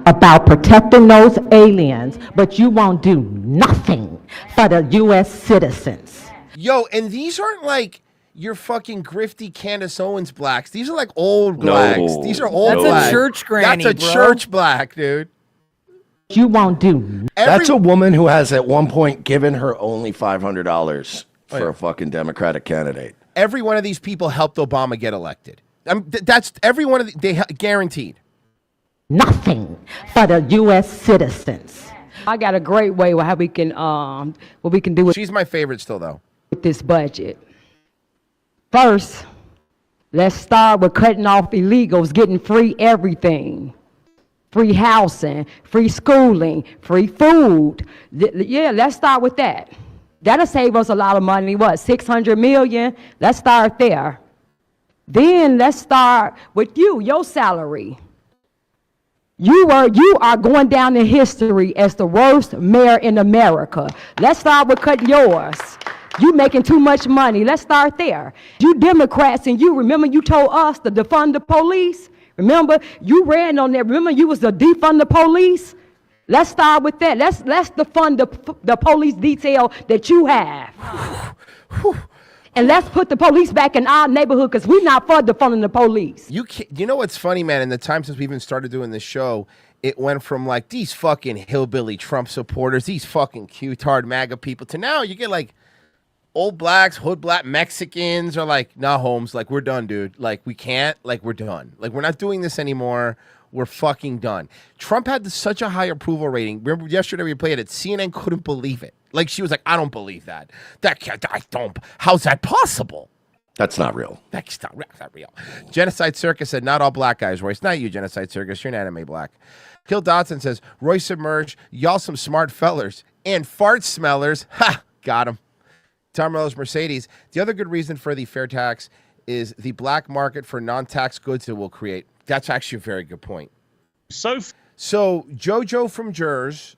about protecting those aliens, but you won't do nothing for the U.S. citizens. Yo, and these aren't like your fucking grifty Candace Owens blacks. These are like old No. blacks. These are old That's blacks. a church granny, That's a bro. church black, dude. You won't do. That's a woman who has at one point given her only $500 for a fucking Democratic candidate. Every one of these people helped Obama get elected. That's every one of they guaranteed. Nothing for the U.S. citizens. I got a great way how we can what we can do with She's my favorite still, though. this budget. First, let's start with cutting off illegals, getting free everything. Free housing, free schooling, free food. Yeah, let's start with that. That'll save us a lot of money. What, 600 million? Let's start there. Then let's start with your salary. You are going down in history as the worst mayor in America. Let's start with cutting yours. You making too much money. Let's start there. You Democrats, and you remember you told us to defund the police? Remember, you ran on that. Remember, you was the defund the police? Let's start with that. Let's defund the police detail that you have. And let's put the police back in our neighborhood, because we're not for defunding the police. You know what's funny, man? In the time since we even started doing this show, it went from like these fucking hillbilly Trump supporters, these fucking cute-hard MAGA people, to now you get like old blacks, hood black Mexicans are like, nah, Holmes, like, we're done, dude. Like, we can't, like, we're done. Like, we're not doing this anymore. We're fucking done. Trump had such a high approval rating. Remember yesterday we played it, CNN couldn't believe it. Like, she was like, I don't believe that. How's that possible? That's not real. That's not real. Genocide Circus said, not all black guys, Royce. Not you, Genocide Circus. You're an anime black. Kill Dodson says, Royce Submerged, y'all some smart fellers. And fart smellers. Ha! Got him. Tom Morello's Mercedes. The other good reason for the fair tax is the black market for non-tax goods it will create. That's actually a very good point. So Jojo from Jers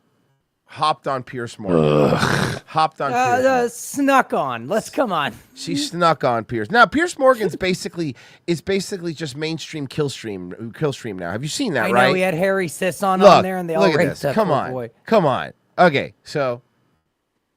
hopped on Pierce Morgan. Hopped on Pierce. Snuck on. Let's come on. She snuck on Pierce. Now Pierce Morgan's basically just mainstream killstream now. Have you seen that? I right? know he had Harry Sisson Look, on there, and they all look at raped this. that Come poor on, boy. come on. Okay, so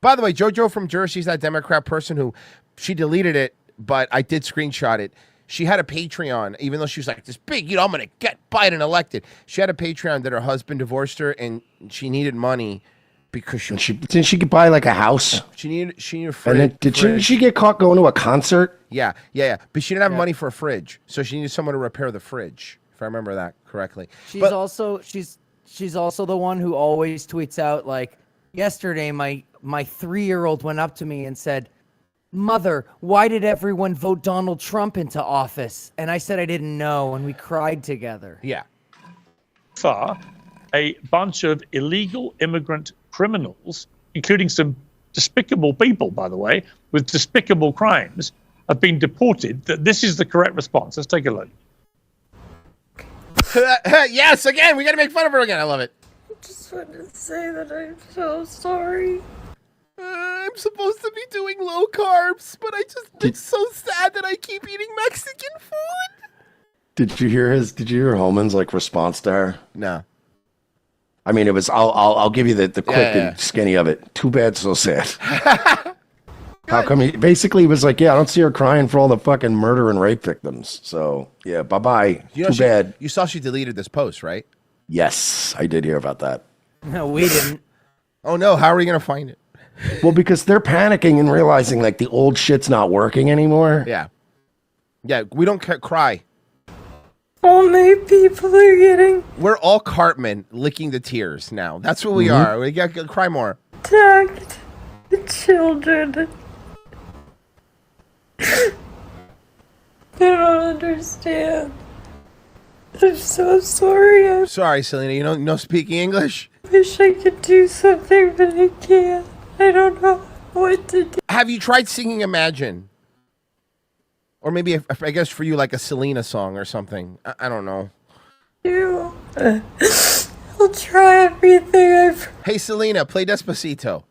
by the way, JoJo from Jersey's that Democrat person who she deleted it, but I did screenshot it. She had a Patreon, even though she was like this big, I'm going to get Biden elected. She had a Patreon that her husband divorced her, and she needed money because didn't she buy like a house? She needed a And then did she get caught going to a concert? Yeah. But she didn't have money for a fridge, so she needed someone to repair the fridge, if I remember that correctly. She's also the one who always tweets out like, yesterday my 3-year-old went up to me and said, "Mother, why did everyone vote Donald Trump into office?" And I said I didn't know, and we cried together. Yeah. A bunch of illegal immigrant criminals, including some despicable people, by the way, with despicable crimes, have been deported. This is the correct response. Let's take a look. Yes, again, we got to make fun of her again. I love it. I just wanted to say that I'm so sorry. I'm supposed to be doing low carbs, but it's so sad that I keep eating Mexican food. Did you hear Holman's like response to her? No. I mean, it was. I'll give you the quick and skinny of it. Too bad, so sad. How come he basically was like, I don't see her crying for all the fucking murder and rape victims. So yeah, bye bye. Too bad. You saw she deleted this post, right? Yes, I did hear about that. No, we didn't. Oh no, how are we gonna find it? Well, because they're panicking and realizing like the old shit's not working anymore. Yeah, we don't cry. Only people are getting We're all Cartman licking the tears now. That's what we are. We got to cry more. attacked. The children. I don't understand. I'm so sorry. I Sorry, Selena. You don't know speaking English? wish I could do something, but I can't. I don't know what to do. Have you tried singing Imagine? Or maybe, I guess for you, like a Selena song or something. I don't know. I'll try everything I've... Hey, Selena, play Despacito.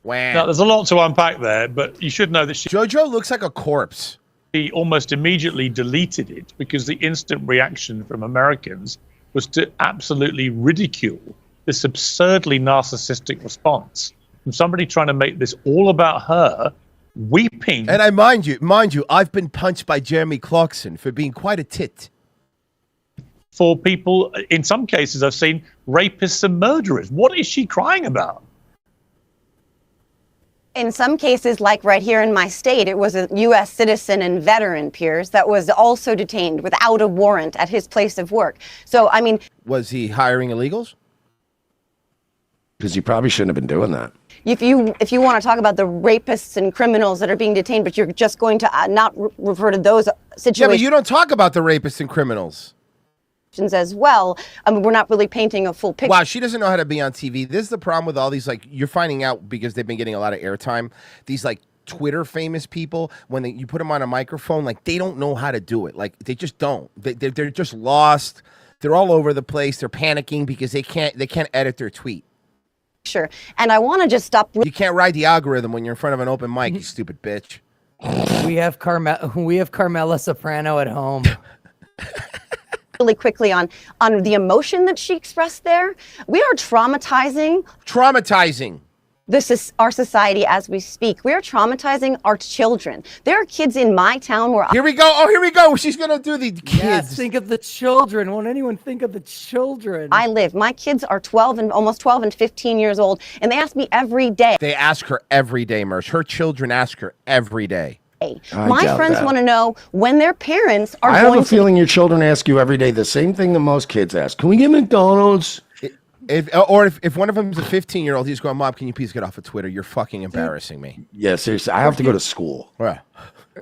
Wow. Now, there's a lot to unpack there, but you should know that JoJo looks like a corpse. He almost immediately deleted it because the instant reaction from Americans was to absolutely ridicule this absurdly narcissistic response from somebody trying to make this all about her weeping. And I mind you, I've been punched by Jeremy Clarkson for being quite a tit. For people, in some cases, I've seen rapists and murderers. What is she crying about? In some cases, like right here in my state, it was a U.S. citizen and veteran, Piers, that was also detained without a warrant at his place of work. So, I mean... Was he hiring illegals? Because you probably shouldn't have been doing that. If you want to talk about the rapists and criminals that are being detained, but you're just going to not refer to those situations... Yeah, but you don't talk about the rapists and criminals. ...as well. I mean, we're not really painting a full picture. Wow, she doesn't know how to be on TV. This is the problem with all these, like, you're finding out because they've been getting a lot of airtime. These, like, Twitter famous people, when you put them on a microphone, like, they don't know how to do it. Like, they just don't. They're just lost. They're all over the place. They're panicking because they can't edit their tweet. Sure. And I want to just stop... You can't ride the algorithm when you're in front of an open mic, you stupid bitch. We have Carmela Soprano at home. Really quickly on the emotion that she expressed there. We are traumatizing our society as we speak. We are traumatizing our children. There are kids in my town where... Here we go. Oh, here we go. She's going to do the kids. Yes, think of the children. Won't anyone think of the children? I live. My kids are almost 12 and 15 years old, and they ask me every day. They ask her every day, Mersh. Her children ask her every day. My friends want to know when their parents are I going to... have a feeling your children ask you every day the same thing that most kids ask. Can we get McDonald's? If one of them is a 15-year-old, he's going, Mom, can you please get off of Twitter? You're fucking embarrassing me. Yeah, seriously. I have to go to school. Right.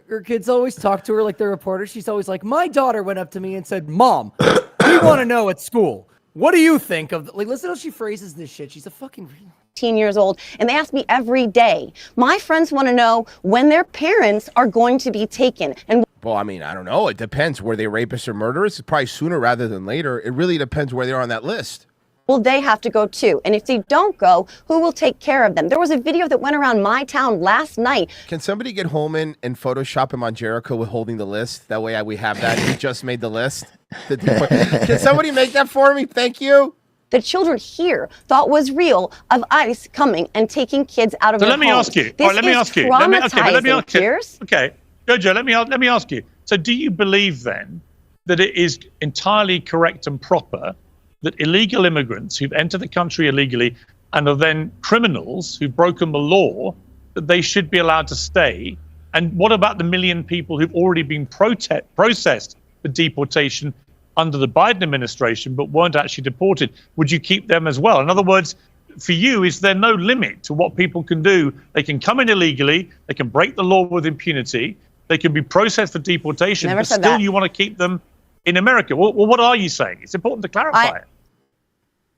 Her kids always talk to her like they're reporters. She's always like, my daughter went up to me and said, Mom, we want to know at school. What do you think of... Like, listen how she phrases this shit. She's a fucking... 15 years old, and they ask me every day. My friends want to know when their parents are going to be taken. And well, I mean, I don't know. It depends. Were they rapists or murderers? It's probably sooner rather than later. It really depends where they are on that list. well, they have to go too. And if they don't go, who will take care of them? There was a video that went around my town last night. Can somebody get Holman and Photoshop him on Jericho with holding the list? That way we have that. He just made the list. Can somebody make that for me? Thank you. The children here thought was real of ICE coming and taking kids out of their homes. Let me ask you. This Let me is ask you. traumatizing, Piers. Okay, Jojo, let me ask you. So do you believe then that it is entirely correct and proper that illegal immigrants who've entered the country illegally and are then criminals who've broken the law, that they should be allowed to stay? And what about the million people who've already been processed for deportation under the Biden administration but weren't actually deported? Would you keep them as well? In other words, for you, is there no limit to what people can do? They can come in illegally, they can break the law with impunity, they can be processed for deportation, but still you want to keep them in America. Well, what are you saying? It's important to clarify it.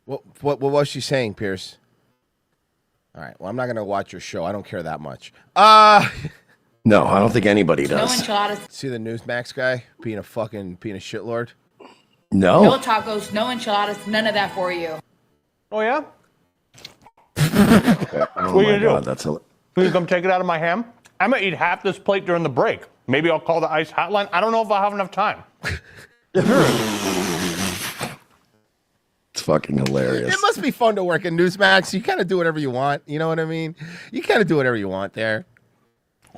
What was she saying, Pierce? All right, well, I'm not going to watch your show. I don't care that much. No, I don't think anybody does. See the Newsmax guy being a shitlord? No. No tacos, no enchiladas, none of that for you. Oh, yeah? Okay. Oh What are you my going God, to do? Will you come take it out of my ham? I'm going to eat half this plate during the break. Maybe I'll call the ICE hotline. I don't know if I'll have enough time. It's fucking hilarious. It must be fun to work at Newsmax. You kind of do whatever you want. You know what I mean? You kind of do whatever you want there.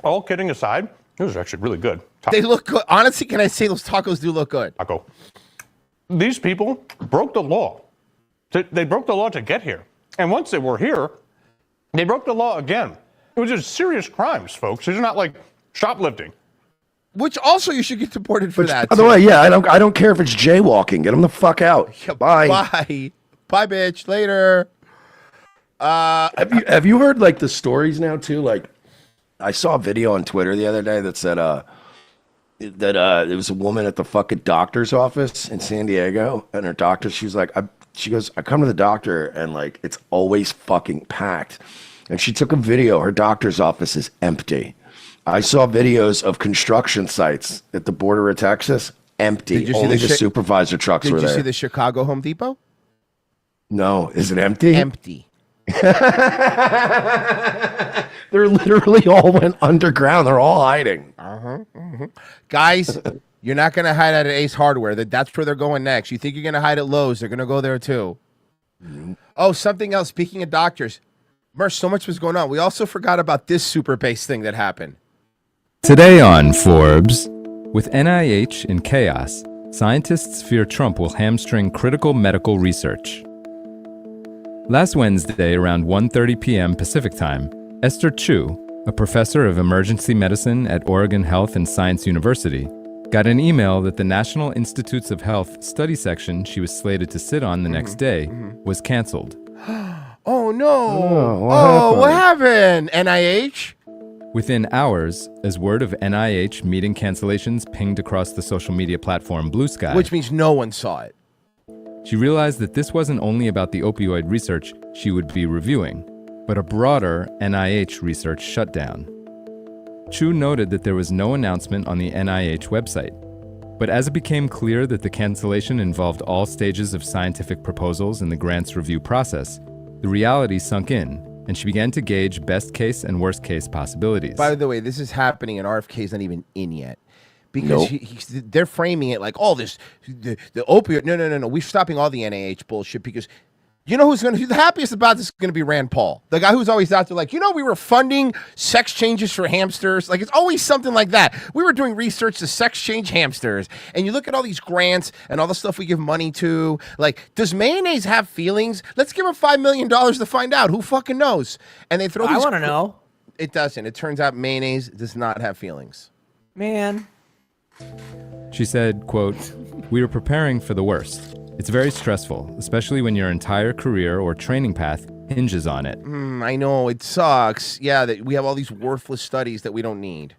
All kidding aside, it was actually really good. They look good. Honestly, can I say those tacos do look good? Taco. These people broke the law. They broke the law to get here. And once they were here, they broke the law again. It was just serious crimes, folks. These are not like shoplifting. Which also you should get deported for that. By the way, yeah, I don't care if it's jaywalking. Get them the fuck out. Bye. Bye, bitch. Later. Have you heard like the stories now too? Like, I saw a video on Twitter the other day that said there was a woman at the fucking doctor's office in San Diego, and her doctor, she goes, I come to the doctor and like it's always fucking packed. And she took a video. Her doctor's office is empty. I saw videos of construction sites at the border of Texas empty. Only the supervisor trucks were there. Did you see the Chicago Home Depot? No. Is it empty? Empty. They're literally all went underground. They're all hiding. Guys, you're not going to hide at Ace Hardware. That's where they're going next. You think you're going to hide at Lowe's? They're going to go there too. Oh, something else. Speaking of doctors, Merce, so much was going on. We also forgot about this super base thing that happened. Today on Forbes, with NIH in chaos, scientists fear Trump will hamstring critical medical research. Last Wednesday, around 1:30 p.m. Pacific Time, Esther Chu, a professor of emergency medicine at Oregon Health and Science University, got an email that the National Institutes of Health study section she was slated to sit on the next day was canceled. Oh, no. What happened? NIH? Within hours, as word of NIH meeting cancellations pinged across the social media platform Blue Sky, Which means no one saw it. she realized that this wasn't only about the opioid research she would be reviewing, but a broader NIH research shutdown. Chu noted that there was no announcement on the NIH website, but as it became clear that the cancellation involved all stages of scientific proposals in the grants review process, the reality sunk in, and she began to gauge best case and worst case possibilities. By the way, this is happening and RFK is not even in yet. Because they're framing it like, the opioid. No. We're stopping all the NIH bullshit because you know who's the happiest about this is going to be Rand Paul. The guy who's always out there like, we were funding sex changes for hamsters. Like, it's always something like that. We were doing research to sex change hamsters. And you look at all these grants and all the stuff we give money to. Like, does mayonnaise have feelings? Let's give him $5 million to find out. Who fucking knows? And they throw I want to know. It doesn't. It turns out mayonnaise does not have feelings. Man. She said, quote, "We are preparing for the worst. It's very stressful, especially when your entire career or training path hinges on it." I know, it sucks. Yeah, that we have all these worthless studies that we don't need.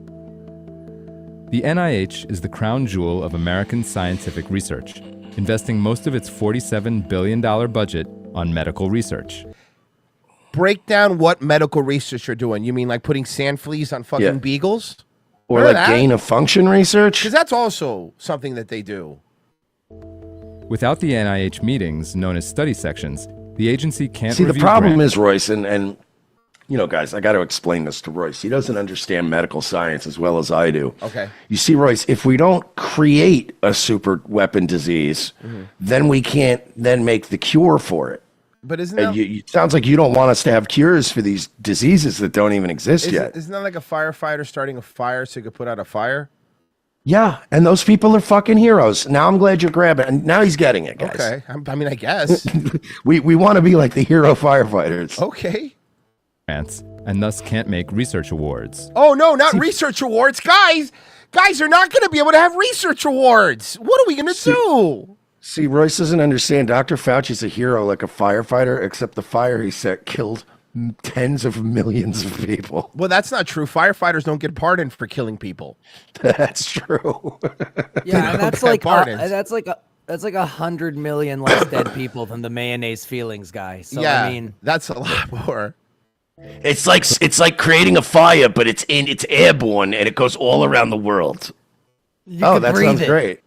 The NIH is the crown jewel of American scientific research, investing most of its $47 billion budget on medical research. Break down what medical research you're doing. You mean like putting sand fleas on fucking beagles? Or like gain of function research? Because that's also something that they do. Without the NIH meetings, known as study sections, the agency can't See, the review problem grants. is, Royce, and you know, guys, I got to explain this to Royce. He doesn't understand medical science as well as I do. Okay. You see, Royce, if we don't create a super weapon disease, then we can't then make the cure for it. But isn't that... It sounds like you don't want us to have cures for these diseases that don't even exist yet. Isn't that like a firefighter starting a fire so you could put out a fire? Yeah, and those people are fucking heroes. Now I'm glad you're grabbing it. And now he's getting it, guys. Okay. I mean, I guess. we want to be like the hero firefighters. Okay. Grants, and thus can't make research awards. Oh, no, not research awards. Guys are not going to be able to have research awards. What are we going to do? See, Royce doesn't understand. Dr. Fauci's a hero like a firefighter, except the fire he set killed tens of millions of people. Well, that's not true. Firefighters don't get pardoned for killing people. That's true. Yeah, and that's get like pardons. that's like 100 million less dead people than the mayonnaise feelings guy. So yeah, I mean, that's a lot more. It's like creating a fire, but it's airborne and it goes all around the world. can that breathe sounds it. great.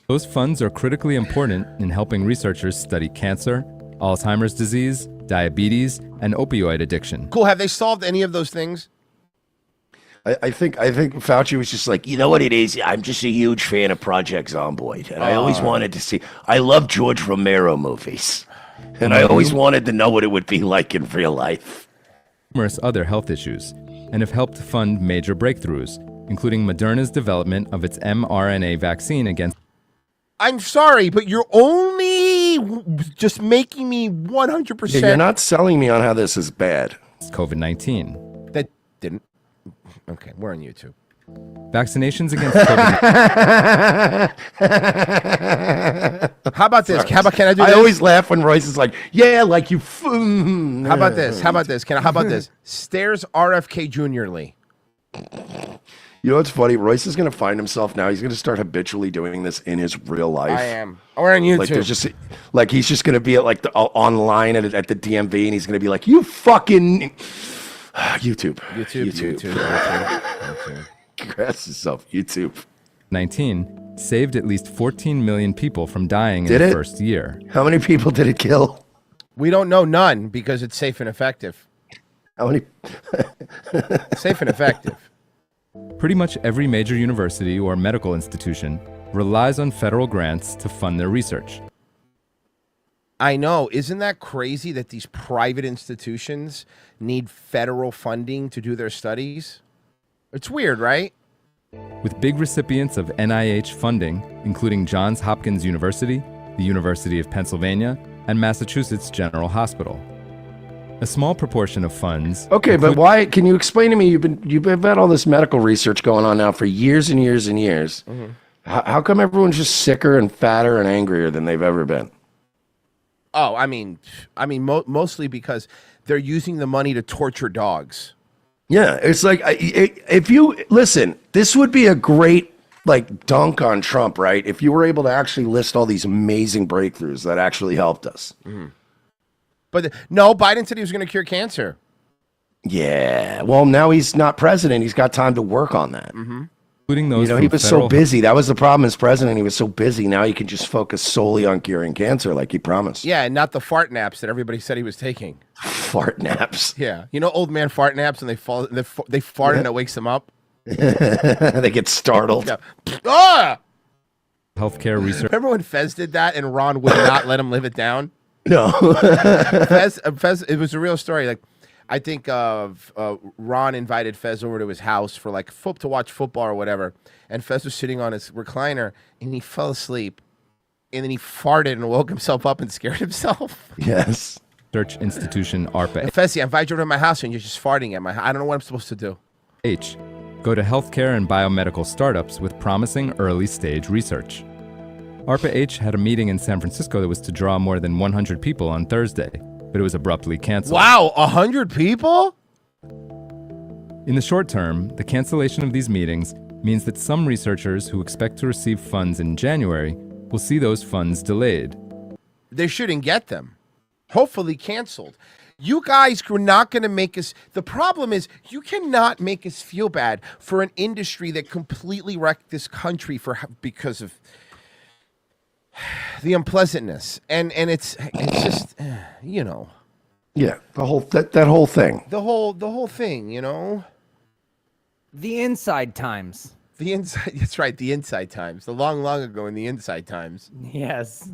Those funds are critically important in helping researchers study cancer, Alzheimer's disease, diabetes, and opioid addiction. Cool. Have they solved any of those things? I think Fauci was just like, you know what it is? I'm just a huge fan of Project Zomboid. And I always wanted to see, I love George Romero movies. And I always wanted to know what it would be like in real life. Numerous other health issues, and have helped fund major breakthroughs, including Moderna's development of its mRNA vaccine against... I'm sorry, but you're only just making me 100%. Yeah, you're not selling me on how this is bad. COVID-19. That didn't. Okay, we're on YouTube. Vaccinations against COVID. How about this? Sorry. How about, can I do this? I always laugh when Royce is like, yeah, like you. How about this? How about this? How about this? Stairs RFK Jr. Lee. You know what's funny? Royce is going to find himself now. He's going to start habitually doing this in his real life. I am. We're on YouTube. Like there's just like he's just going to be at like online at the DMV, and he's going to be like, "You fucking YouTube." Grass yourself, YouTube. 19 saved at least 14 million people from dying in Did the it? first year. How many people did it kill? We don't know, none, because it's safe and effective. How many? Safe and effective. Pretty much every major university or medical institution relies on federal grants to fund their research. I know. Isn't that crazy that these private institutions need federal funding to do their studies? It's weird, right? With big recipients of NIH funding, including Johns Hopkins University, the University of Pennsylvania, and Massachusetts General Hospital. A small proportion of funds... Okay, but why? Can you explain to me? You've had all this medical research going on now for years and years and years. Mm-hmm. How come everyone's just sicker and fatter and angrier than they've ever been? Oh, I mean, mostly because they're using the money to torture dogs. Yeah, it's like if you listen, this would be a great like dunk on Trump, right? If you were able to actually list all these amazing breakthroughs that actually helped us. Mm-hmm. But no, Biden said he was going to cure cancer. Yeah, well, now he's not president. He's got time to work on that. Mm-hmm. Including those he was so busy. That was the problem as president. He was so busy. Now he can just focus solely on curing cancer like he promised. Yeah, and not the fart naps that everybody said he was taking. Fart naps. Yeah, you know, old man fart naps, and they fart and it wakes them up. They get startled. Yeah. Ah! Healthcare research. Remember when Fez did that, and Ron would not let him live it down? No. Fez, it was a real story. Like, I think Ron invited Fez over to his house for like to watch football or whatever, and Fez was sitting on his recliner, and he fell asleep, and then he farted and woke himself up and scared himself. Yes. Research institution ARPA. Fez, I invite you over to my house, and you're just farting at my house. I don't know what I'm supposed to do. H. Go to healthcare and biomedical startups with promising early stage research. ARPA-H had a meeting in San Francisco that was to draw more than 100 people on Thursday, but it was abruptly canceled. Wow, 100 people? In the short term, the cancellation of these meetings means that some researchers who expect to receive funds in January will see those funds delayed. They shouldn't get them. hopefully canceled. You guys are not going to make us. The problem is you cannot make us feel bad for an industry that completely wrecked this country because of the unpleasantness, and it's just you know. Yeah, the whole that whole thing. The whole thing, you know. The Inside Times. The inside. That's right. The Inside Times. The long ago in the Inside Times. Yes.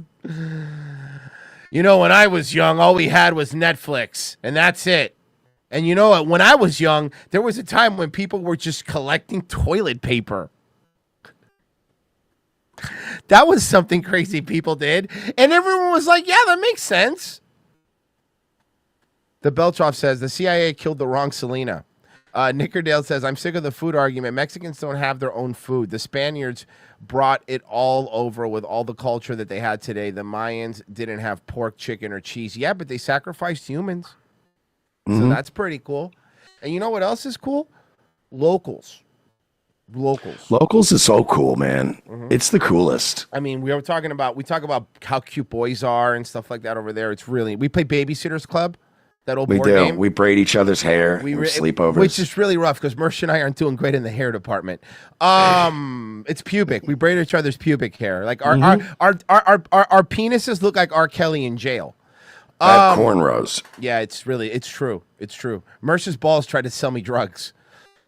You know, when I was young, all we had was Netflix, and that's it. And you know what? When I was young, there was a time when people were just collecting toilet paper. That was something crazy people did. And everyone was like, yeah, that makes sense. The Beltroff says, the CIA killed the wrong Selena. Nickerdale says, I'm sick of the food argument. Mexicans don't have their own food. The Spaniards brought it all over with all the culture that they had today. The Mayans didn't have pork, chicken, or cheese. Yeah, but they sacrificed humans. So that's pretty cool. And you know what else is cool? Locals. Locals is so cool, man. It's the coolest. I mean, we talk about how cute boys are and stuff like that over there. It's really, we play Babysitters Club. That old board game. We braid each other's hair. We sleepovers, which is really rough because Mersh and I aren't doing great in the hair department. It's pubic. We braid each other's pubic hair. Like our penises look like R. Kelly in jail. Cornrows. Yeah, it's true. It's true. Mersh's balls tried to sell me drugs.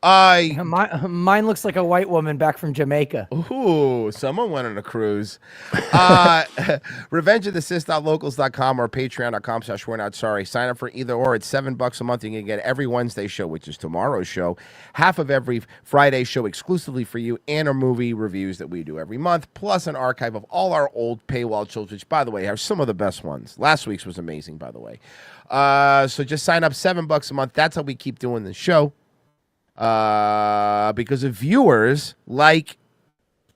Mine looks like a white woman back from Jamaica. Ooh, someone went on a cruise. RevengeOfTheSys.locals.com or Patreon.com/we're-not-sorry. Sign up for either or. It's $7 a month. You can get every Wednesday show, which is tomorrow's show, half of every Friday show exclusively for you, and our movie reviews that we do every month, plus an archive of all our old paywall shows, which, by the way, are some of the best ones. Last week's was amazing, by the way. So just sign up, $7 a month. That's how we keep doing the show. Because of viewers like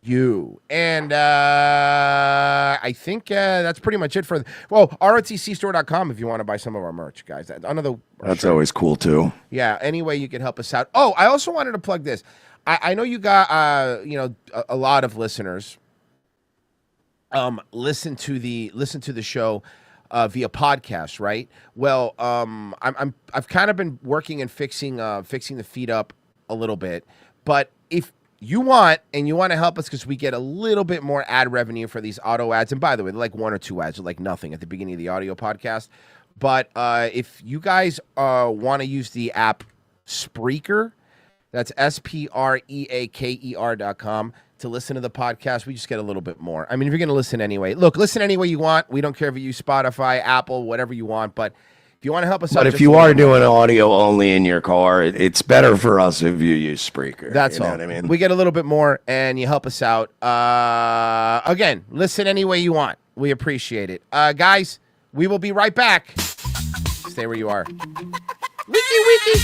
you. And I think that's pretty much it for ROTCstore.com if you want to buy some of our merch, guys. That's always cool too. Yeah, any way you can help us out. Oh, I also wanted to plug this. I know you got a lot of listeners listen to the show via podcast, right? Well, I've kind of been working and fixing the feed up a little bit, but if you want to help us because we get a little bit more ad revenue for these auto ads, and by the way, they're like 1 or 2 ads, they're like nothing at the beginning of the audio podcast. But if you guys want to use the app Spreaker, that's SPREAKER.com. to listen to the podcast, we just get a little bit more. I mean, if you're going to listen anyway, look, listen any way you want. We don't care if you use Spotify, Apple, whatever you want. But if you want to help us out. But if you are doing audio only in your car, it's better for us if you use Spreaker. That's all. What I mean? We get a little bit more, and you help us out. Again, listen any way you want. We appreciate it. Guys, we will be right back. Stay where you are. Wiki.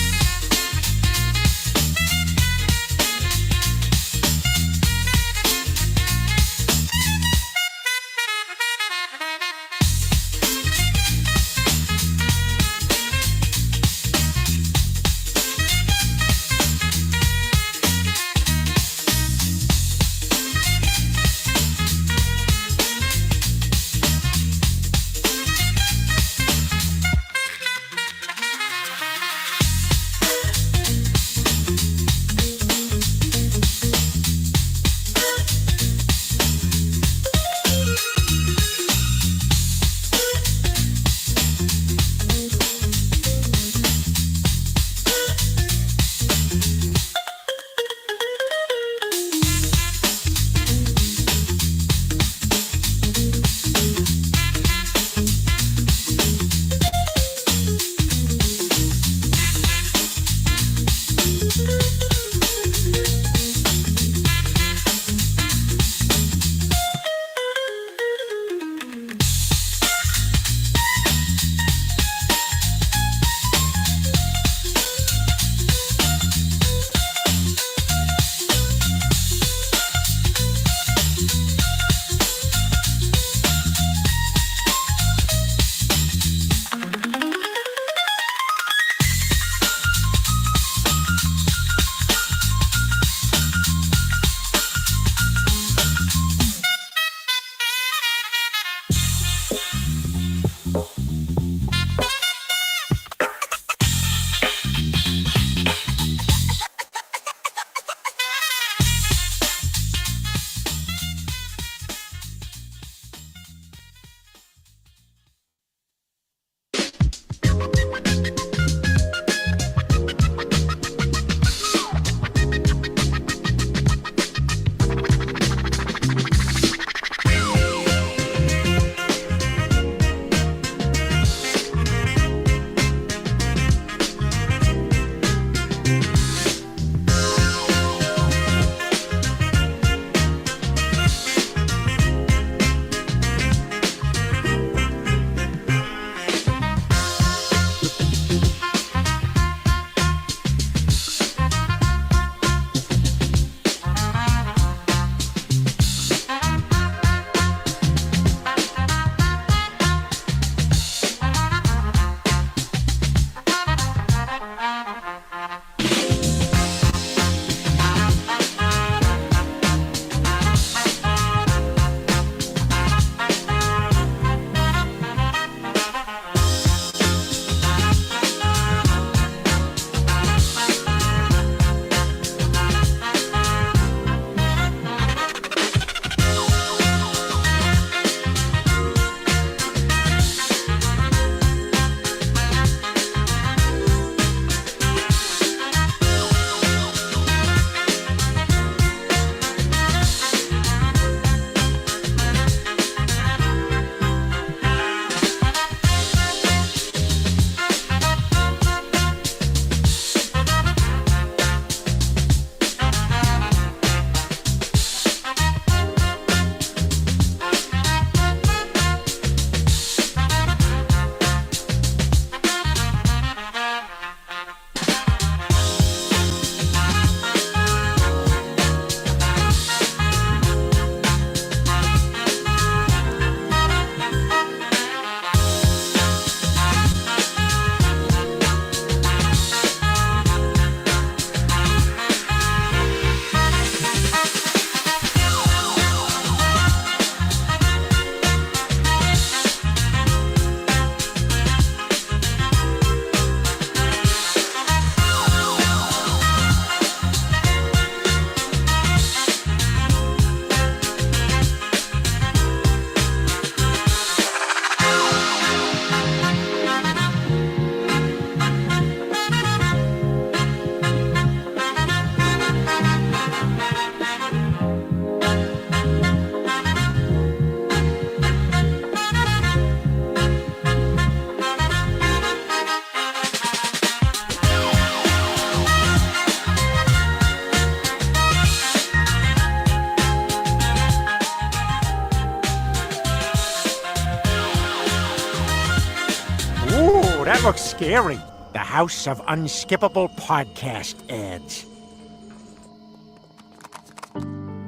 looks scary. The House of Unskippable Podcast Ads.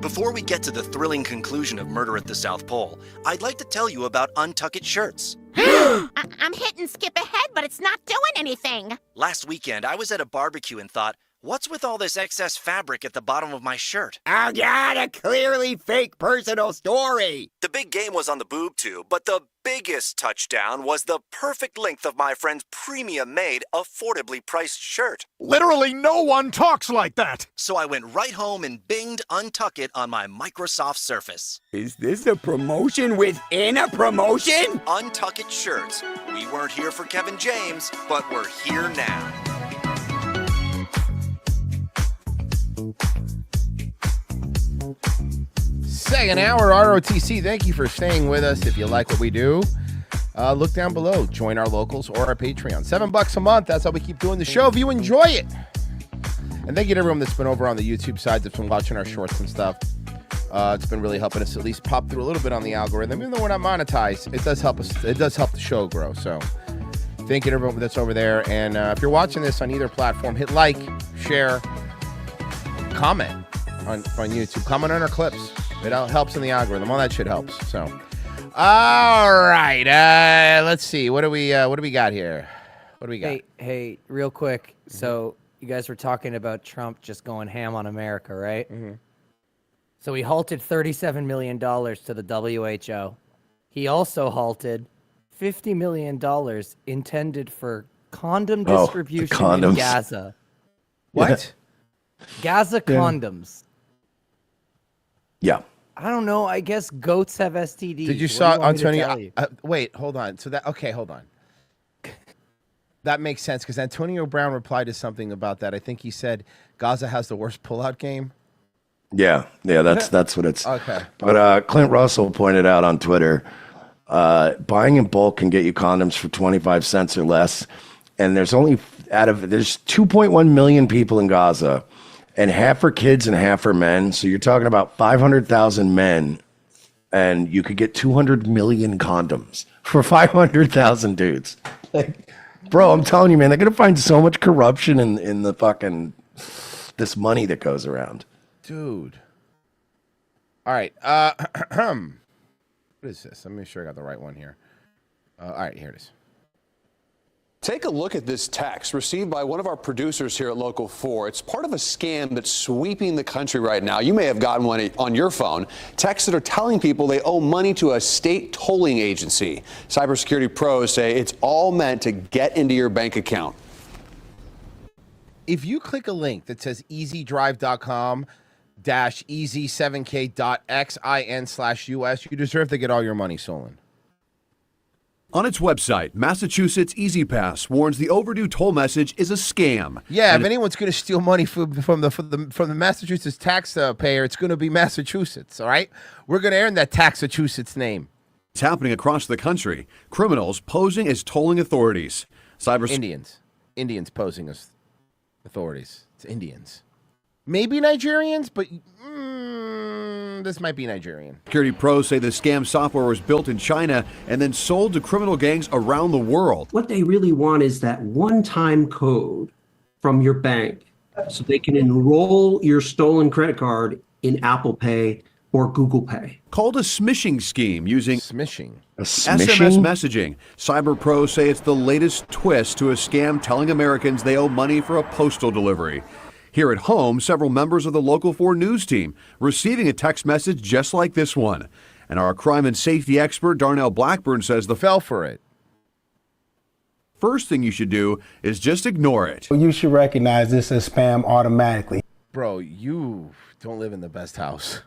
Before we get to the thrilling conclusion of Murder at the South Pole, I'd like to tell you about Untuck It shirts. I'm hitting skip ahead, but it's not doing anything. Last weekend, I was at a barbecue and thought, what's with all this excess fabric at the bottom of my shirt? I got a clearly fake personal story. The big game was on the boob tube, but the biggest touchdown was the perfect length of my friend's premium-made, affordably priced shirt. Literally no one talks like that. So I went right home and binged Untuck It on my Microsoft Surface. Is this a promotion within a promotion? Untuck It shirts. We weren't here for Kevin James, but we're here now. Second hour, ROTC. Thank you for staying with us. If you like what we do, look down below. Join our locals or our Patreon. $7 a month. That's how we keep doing the show. If you enjoy it. And thank you to everyone that's been over on the YouTube side that's been watching our shorts and stuff. It's been really helping us at least pop through a little bit on the algorithm. Even though we're not monetized, it does help us. It does help the show grow. So thank you to everyone that's over there. And if you're watching this on either platform, hit like, share, comment on YouTube. Comment on our clips. It helps in the algorithm. All that shit helps. So, all right. Let's see. What do we got here? What do we got? Hey, real quick. So you guys were talking about Trump just going ham on America, right? Mm-hmm. So he halted $37 million to the WHO. He also halted $50 million intended for condom distribution in Gaza. What? Gaza condoms. Yeah. I don't know. I guess goats have STDs. Did you saw Antonio? Wait, hold on. Hold on. That makes sense because Antonio Brown replied to something about that. I think he said Gaza has the worst pullout game. Yeah, that's what it's. Okay. But Clint Russell pointed out on Twitter, buying in bulk can get you condoms for 25 cents or less, and there's 2.1 million people in Gaza. And half are kids and half are men. So you're talking about 500,000 men, and you could get 200 million condoms for 500,000 dudes. Like, bro, I'm telling you, man, they're going to find so much corruption in the fucking, this money that goes around. Dude. All right. What is this? Let me make sure I got the right one here. All right, here it is. Take a look at this text received by one of our producers here at Local 4. It's part of a scam that's sweeping the country right now. You may have gotten one on your phone. Texts that are telling people they owe money to a state tolling agency. Cybersecurity pros say it's all meant to get into your bank account. If you click a link that says easydrive.com-easy7k.xin/US, you deserve to get all your money stolen. On its website, Massachusetts Easy Pass warns the overdue toll message is a scam. Yeah, if anyone's going to steal money from the Massachusetts taxpayer, it's going to be Massachusetts, all right? We're going to earn that Taxachusetts name. It's happening across the country. Criminals posing as tolling authorities. Indians posing as authorities. It's Indians. Maybe Nigerians, but this might be Nigerian. Security pros say the scam software was built in China and then sold to criminal gangs around the world. What they really want is that one-time code from your bank so they can enroll your stolen credit card in Apple Pay or Google Pay. Called a smishing scheme using SMS messaging. Cyber pros say it's the latest twist to a scam telling Americans they owe money for a postal delivery. Here at home, several members of the Local 4 news team receiving a text message just like this one. And our crime and safety expert, Darnell Blackburn, says the fell for it. First thing you should do is just ignore it. You should recognize this as spam automatically. Bro, you don't live in the best house.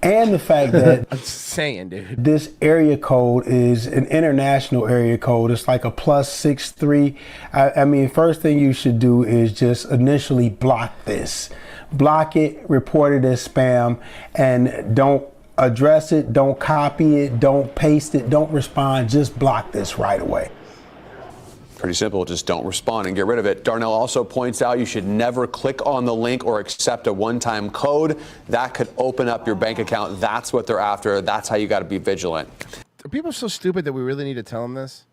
And the fact that I'm saying, dude, this area code is an international area code. It's like a +63. I mean, first thing you should do is just initially block this. Block it, report it as spam, and don't address it, don't copy it, don't paste it, don't respond. Just block this right away. Pretty simple, just don't respond and get rid of it. Darnell also points out you should never click on the link or accept a one-time code. That could open up your bank account. That's what they're after. That's how you got to be vigilant. Are people so stupid that we really need to tell them this?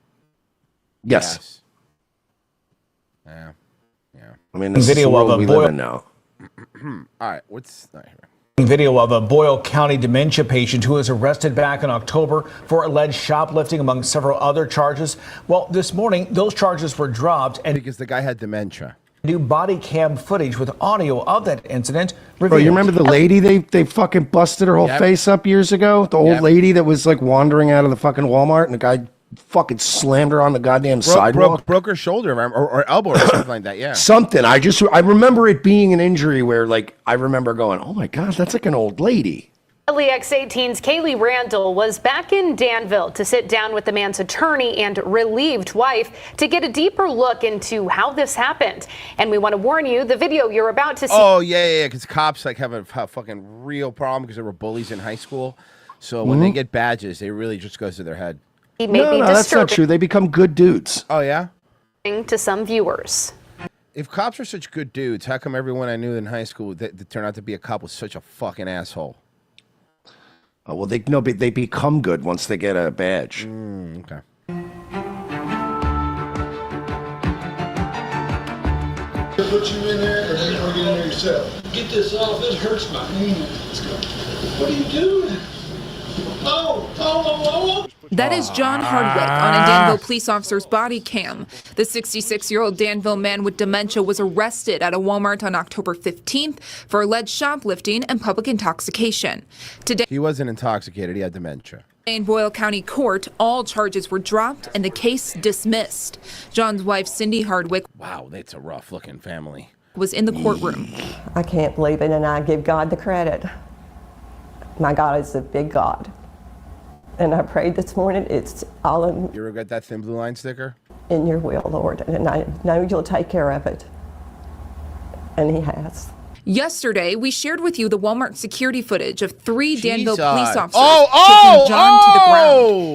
Yes. Yeah. I mean, this is the Video of world a we boy- live in now. All right, what's all right, Video of a Boyle County dementia patient who was arrested back in October for alleged shoplifting, among several other charges. Well, this morning, those charges were dropped, and because the guy had dementia. New body cam footage with audio of that incident revealed. Bro, you remember the lady they fucking busted her whole face up years ago? The old lady that was like wandering out of the fucking Walmart, and the guy fucking slammed her on the goddamn sidewalk. Broke her shoulder or elbow or something like that. Yeah. Something. I remember it being an injury where, like, I remember going, oh my God, that's like an old lady. LEX18's Kaylee Randall was back in Danville to sit down with the man's attorney and relieved wife to get a deeper look into how this happened. And we want to warn you, the video you're about to see. Oh, yeah. Because cops like have a fucking real problem because they were bullies in high school. So when they get badges, it really just goes to their head. No, that's not true. They become good dudes. Oh, yeah? To some viewers. If cops are such good dudes, how come everyone I knew in high school that turned out to be a cop was such a fucking asshole? Oh, well, they become good once they get a badge. Okay. Put you in there, or you want to get in there yourself? Get this off. It hurts my hand. Let's go. What are you doing? Oh. That is John Hardwick on a Danville police officer's body cam. The 66-year-old Danville man with dementia was arrested at a Walmart on October 15th for alleged shoplifting and public intoxication. Today, He wasn't intoxicated. He had dementia. in Boyle County Court, all charges were dropped and the case dismissed. John's wife, Cindy Hardwick, Wow, that's a rough-looking family. was in the courtroom. I can't believe it, and I give God the credit. My God is a big God. And I prayed this morning, it's all You regret that Thin Blue Line sticker? in your will, Lord, and I know you'll take care of it. And He has. Yesterday, we shared with you the Walmart security footage of 3 Danville Jesus. police officers Oh, taking John to the oh!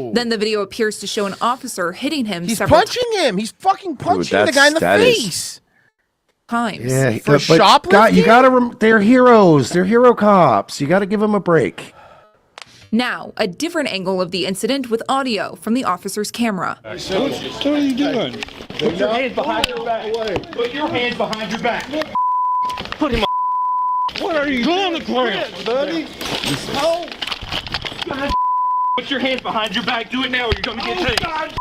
ground. Then the video appears to show an officer hitting him He's several punching him. He's fucking punching the that's- guy in the that is- face. times. Yeah, For but shoplifting? you gotta. They're heroes. They're hero cops. You got to give them a break. Now, a different angle of the incident with audio from the officer's camera. What are you doing? Put your hands behind your back. Put your hands behind your back. Put him on. What are you doing, the ground, buddy? Oh. God. Put your hands behind your back. Do it now or you're going to get taken.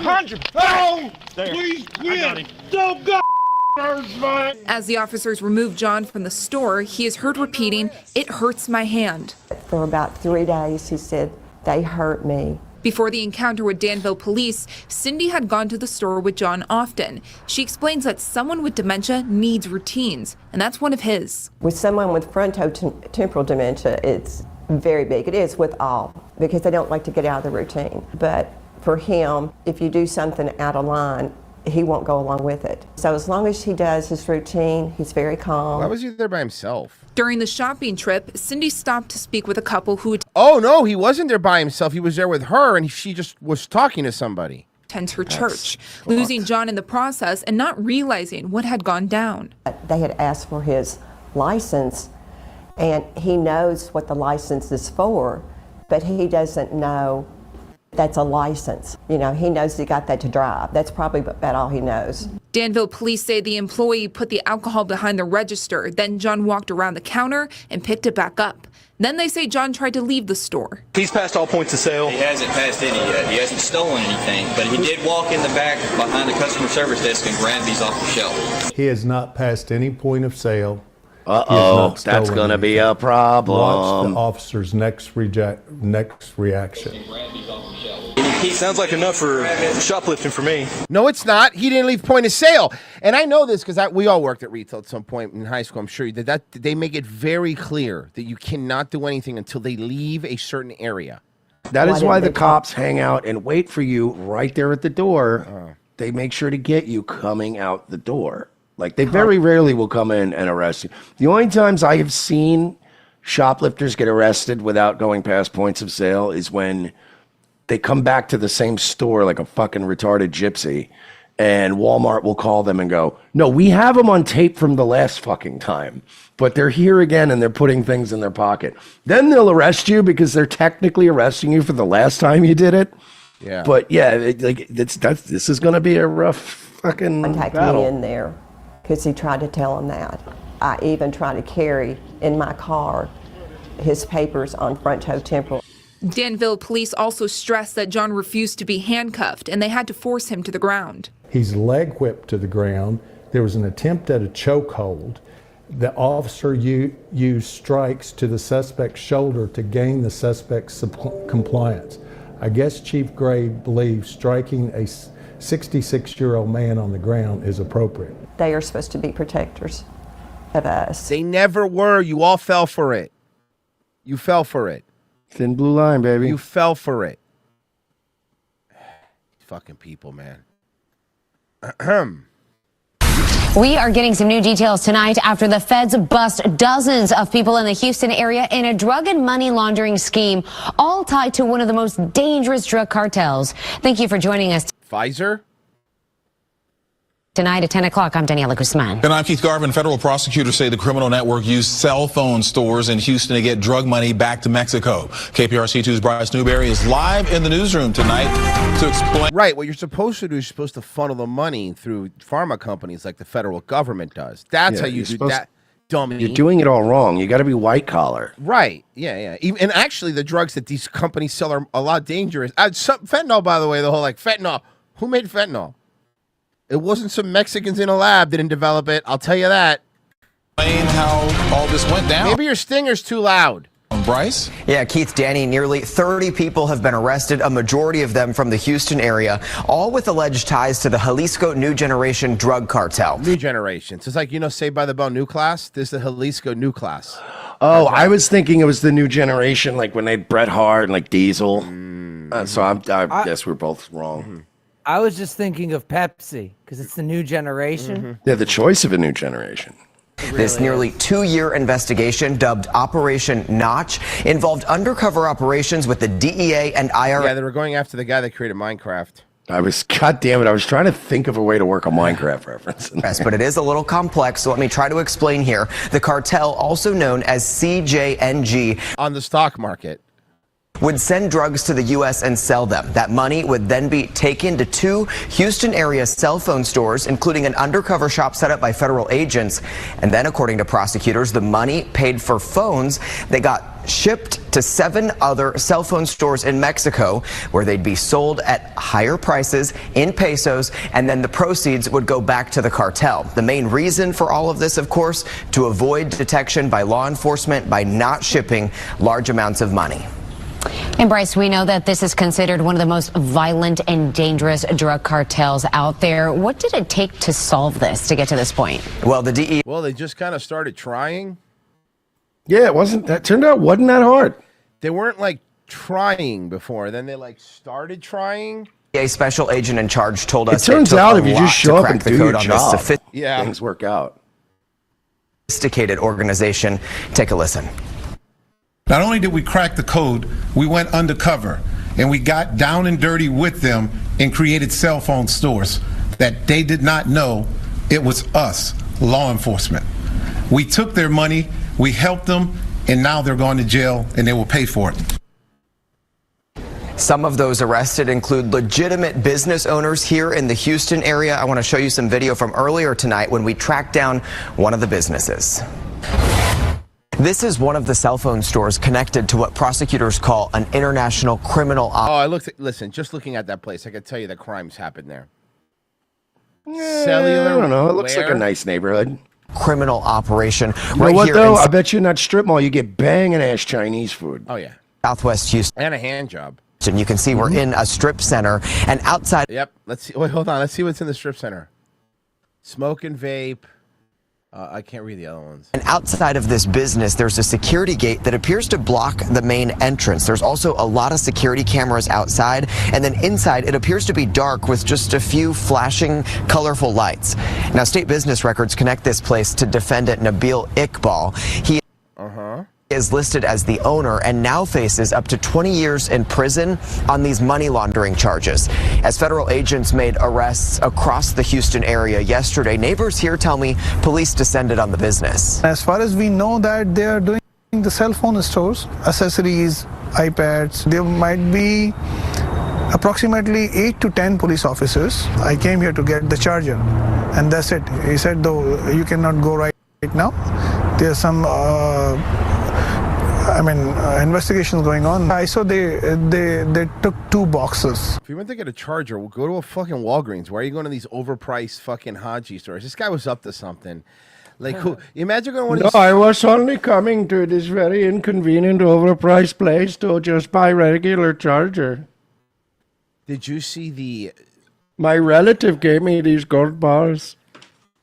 Behind your back. There. Please I got him. Don't go. Hurts my. As the officers remove John from the store, he is heard repeating, "It hurts my hand." For about 3 days, he said, they hurt me. Before the encounter with Danville police, Cindy had gone to the store with John often. She explains that someone with dementia needs routines, and that's one of his. With someone with frontotemporal dementia, it's very big. It is with all, because they don't like to get out of the routine. But for him, if you do something out of line, he won't go along with it. So as long as he does his routine, he's very calm. Why was he there by himself? During the shopping trip, Cindy stopped to speak with a couple who Oh, no, he wasn't there by himself. He was there with her, and she just was talking to somebody. attends her church, losing John in the process and not realizing what had gone down. They had asked for his license, and he knows what the license is for, but he doesn't know that's a license. You know, he knows he got that to drive. That's probably about all he knows. Danville police say the employee put the alcohol behind the register. Then John walked around the counter and picked it back up. Then they say John tried to leave the store. He's passed all points of sale. He hasn't passed any yet. He hasn't stolen anything, but he did walk in the back behind the customer service desk and grab these off the shelf. He has not passed any point of sale. Uh-oh, that's going to be a problem. Watch the officer's next reaction. He sounds like enough for shoplifting for me. No, it's not. He didn't leave point of sale. And I know this because we all worked at retail at some point in high school. I'm sure that they make it very clear that you cannot do anything until they leave a certain area. That is why the cops hang out and wait for you right there at the door. They make sure to get you coming out the door. Like, they very rarely will come in and arrest you. The only times I have seen shoplifters get arrested without going past points of sale is when they come back to the same store like a fucking retarded gypsy, and Walmart will call them and go, no, we have them on tape from the last fucking time, but they're here again and they're putting things in their pocket. Then they'll arrest you because they're technically arresting you for the last time you did it. Yeah. But yeah, this is going to be a rough fucking contact battle. me in there because he tried to tell him that. I even tried to carry in my car his papers on frontotemporal. Danville police also stressed that John refused to be handcuffed and they had to force him to the ground. He's leg whipped to the ground. There was an attempt at a chokehold. The officer used strikes to the suspect's shoulder to gain the suspect's compliance. I guess Chief Gray believes striking a 66-year-old man on the ground is appropriate. They are supposed to be protectors of us. They never were. You all fell for it. You fell for it. Thin blue line, baby. You fell for it. Fucking people, man. We are getting some new details tonight after the feds bust dozens of people in the Houston area in a drug and money laundering scheme, all tied to one of the most dangerous drug cartels. Thank you for joining us. Pfizer? Tonight at 10 o'clock, I'm Daniela Guzman. And I'm Keith Garvin. Federal prosecutors say the criminal network used cell phone stores in Houston to get drug money back to Mexico. KPRC2's Bryce Newberry is live in the newsroom tonight to explain. Right, what you're supposed to do is you're supposed to funnel the money through pharma companies like the federal government does. That's how you do that, dummy. You're doing it all wrong. You got to be white collar. Right, yeah. And actually, the drugs that these companies sell are a lot dangerous. Fentanyl, by the way, the whole fentanyl. Who made fentanyl? It wasn't some Mexicans in a lab that didn't develop it. I'll tell you that. Explain how all this went down. Maybe your stinger's too loud. Bryce? Yeah, Keith, Danny, nearly 30 people have been arrested, a majority of them from the Houston area, all with alleged ties to the Jalisco New Generation drug cartel. New Generation. So it's like, Saved by the Bell New Class? This is the Jalisco New Class. Oh, I was thinking it was the New Generation, like when they had Bret Hart and like Diesel. So I guess we're both wrong. I was just thinking of Pepsi because it's the new generation. They're the choice of a new generation. This nearly 2-year investigation, dubbed Operation Notch, involved undercover operations with the DEA and IRS. Yeah, they were going after the guy that created Minecraft. God damn it, I was trying to think of a way to work a Minecraft reference. Yes, but it is a little complex, so let me try to explain here. The cartel, also known as CJNG, on the stock market, would send drugs to the U.S. and sell them. That money would then be taken to 2 Houston area cell phone stores, including an undercover shop set up by federal agents. And then, according to prosecutors, the money paid for phones that got shipped to 7 other cell phone stores in Mexico, where they'd be sold at higher prices in pesos, and then the proceeds would go back to the cartel. The main reason for all of this, of course, to avoid detection by law enforcement by not shipping large amounts of money. And Bryce, we know that this is considered one of the most violent and dangerous drug cartels out there. What did it take to solve this, to get to this point? Well, the DEA... Well, they just kind of started trying. Yeah, wasn't that that hard. They weren't trying before. Then they started trying. A special agent in charge told us it turns out if you just show up and do your job, things work out. Sophisticated organization. Take a listen. Not only did we crack the code, we went undercover and we got down and dirty with them and created cell phone stores that they did not know it was us, law enforcement. We took their money, we helped them, and now they're going to jail and they will pay for it. Some of those arrested include legitimate business owners here in the Houston area. I want to show you some video from earlier tonight when we tracked down one of the businesses. This is one of the cell phone stores connected to what prosecutors call an international criminal. Listen, just looking at that place, I can tell you that crimes happen there. Cellular, I don't know. It looks like a nice neighborhood. Criminal operation. You know what, though? I bet you in that strip mall, you get banging-ass Chinese food. Oh, yeah. Southwest Houston. And a hand job. And you can see we're in a strip center, and outside. Yep. Let's see. Wait, hold on. Let's see what's in the strip center. Smoke and vape. I can't read the other ones. And outside of this business, there's a security gate that appears to block the main entrance. There's also a lot of security cameras outside. And then inside, it appears to be dark with just a few flashing, colorful lights. Now, state business records connect this place to defendant Nabil Iqbal. He is listed as the owner and now faces up to 20 years in prison on these money laundering charges. As federal agents made arrests across the Houston area yesterday, neighbors here tell me police descended on the business. As far as we know that they are doing the cell phone stores, accessories, iPads. There might be approximately 8 to 10 police officers. I came here to get the charger, and that's it. He said, though, you cannot go right now. There's some investigations going on. I saw they took 2 boxes. If you went to get a charger, we'll go to a fucking Walgreens. Why are you going to these overpriced fucking Haji stores? This guy was up to something. Like, who? Imagine going to one of these. No, I was only coming to this very inconvenient, overpriced place to just buy regular charger. Did you see the? My relative gave me these gold bars.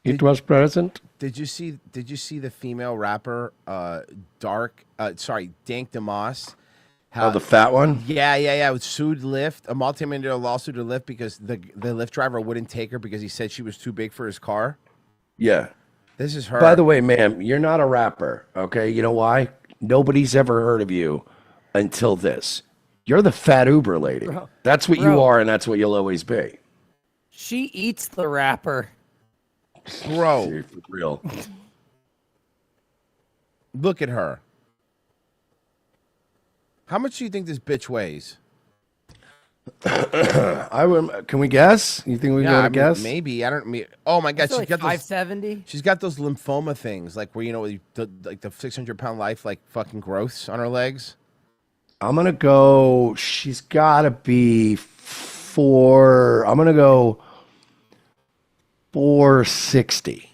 It was present. Did you see the female rapper, Dank DeMoss? Oh, the fat one? Yeah. It was sued Lyft, a multi-million-dollar lawsuit to Lyft because the Lyft driver wouldn't take her because he said she was too big for his car. Yeah. This is her. By the way, ma'am, you're not a rapper, okay? You know why? Nobody's ever heard of you until this. You're the fat Uber lady. Bro. That's what you are, and that's what you'll always be. She eats the rapper. Bro. Dude, for real. Look at her. How much do you think this bitch weighs? Can we guess? You think we can guess? Maybe. Oh my God, she's got 570. She's got those lymphoma things, like where like the 600-pound life, like fucking growths on her legs. I'm gonna go. She's gotta be 4. I'm gonna go 460.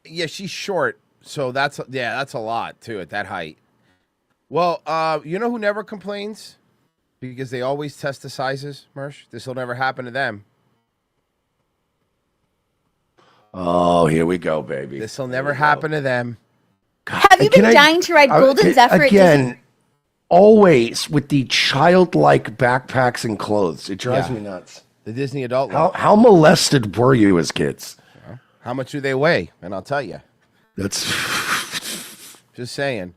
Yeah, she's short, so that's a lot too at that height. Well, you know who never complains? Because they always test the sizes, Mersh. This will never happen to them. Oh, here we go, baby. This will never happen to them. Have you been dying to ride Golden Zephyr? Again, always with the childlike backpacks and clothes. It drives me nuts. The Disney adult. How molested were you as kids? How much do they weigh? And I'll tell you. That's just saying.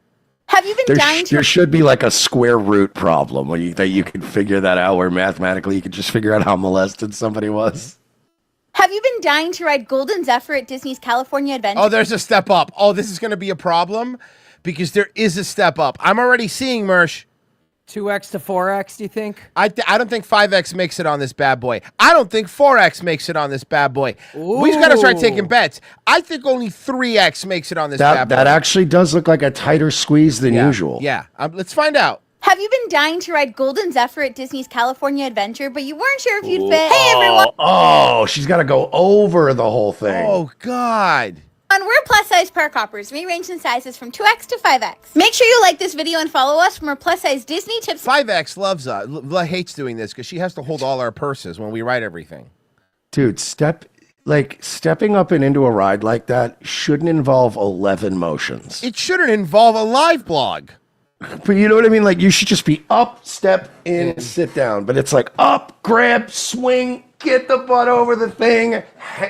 Have you been dying to? There should be like a square root problem where that you can figure that out, where mathematically you can just figure out how molested somebody was. Have you been dying to ride Golden Zephyr at Disney's California Adventure? Oh, there's a step up. Oh, this is going to be a problem because there is a step up. I'm already seeing, Mersh. 2x to 4x, do you think? I don't think 5x makes it on this bad boy. I don't think 4x makes it on this bad boy. We just got to start taking bets. I think only 3x makes it on this bad boy. That actually does look like a tighter squeeze than usual. Yeah, let's find out. Have you been dying to ride Golden Zephyr at Disney's California Adventure, but you weren't sure if you'd fit? Hey, everyone! Oh, she's got to go over the whole thing. Oh, God. We're plus-size park hoppers. We range in sizes from 2x to 5x. Make sure you like this video and follow us for more plus-size Disney tips. 5x hates doing this because she has to hold all our purses when we ride everything. Dude, stepping up and into a ride like that shouldn't involve 11 motions. It shouldn't involve a live blog. But you know what I mean? Like, you should just be up, step in, sit down. But it's like up, grab, swing, get the butt over the thing,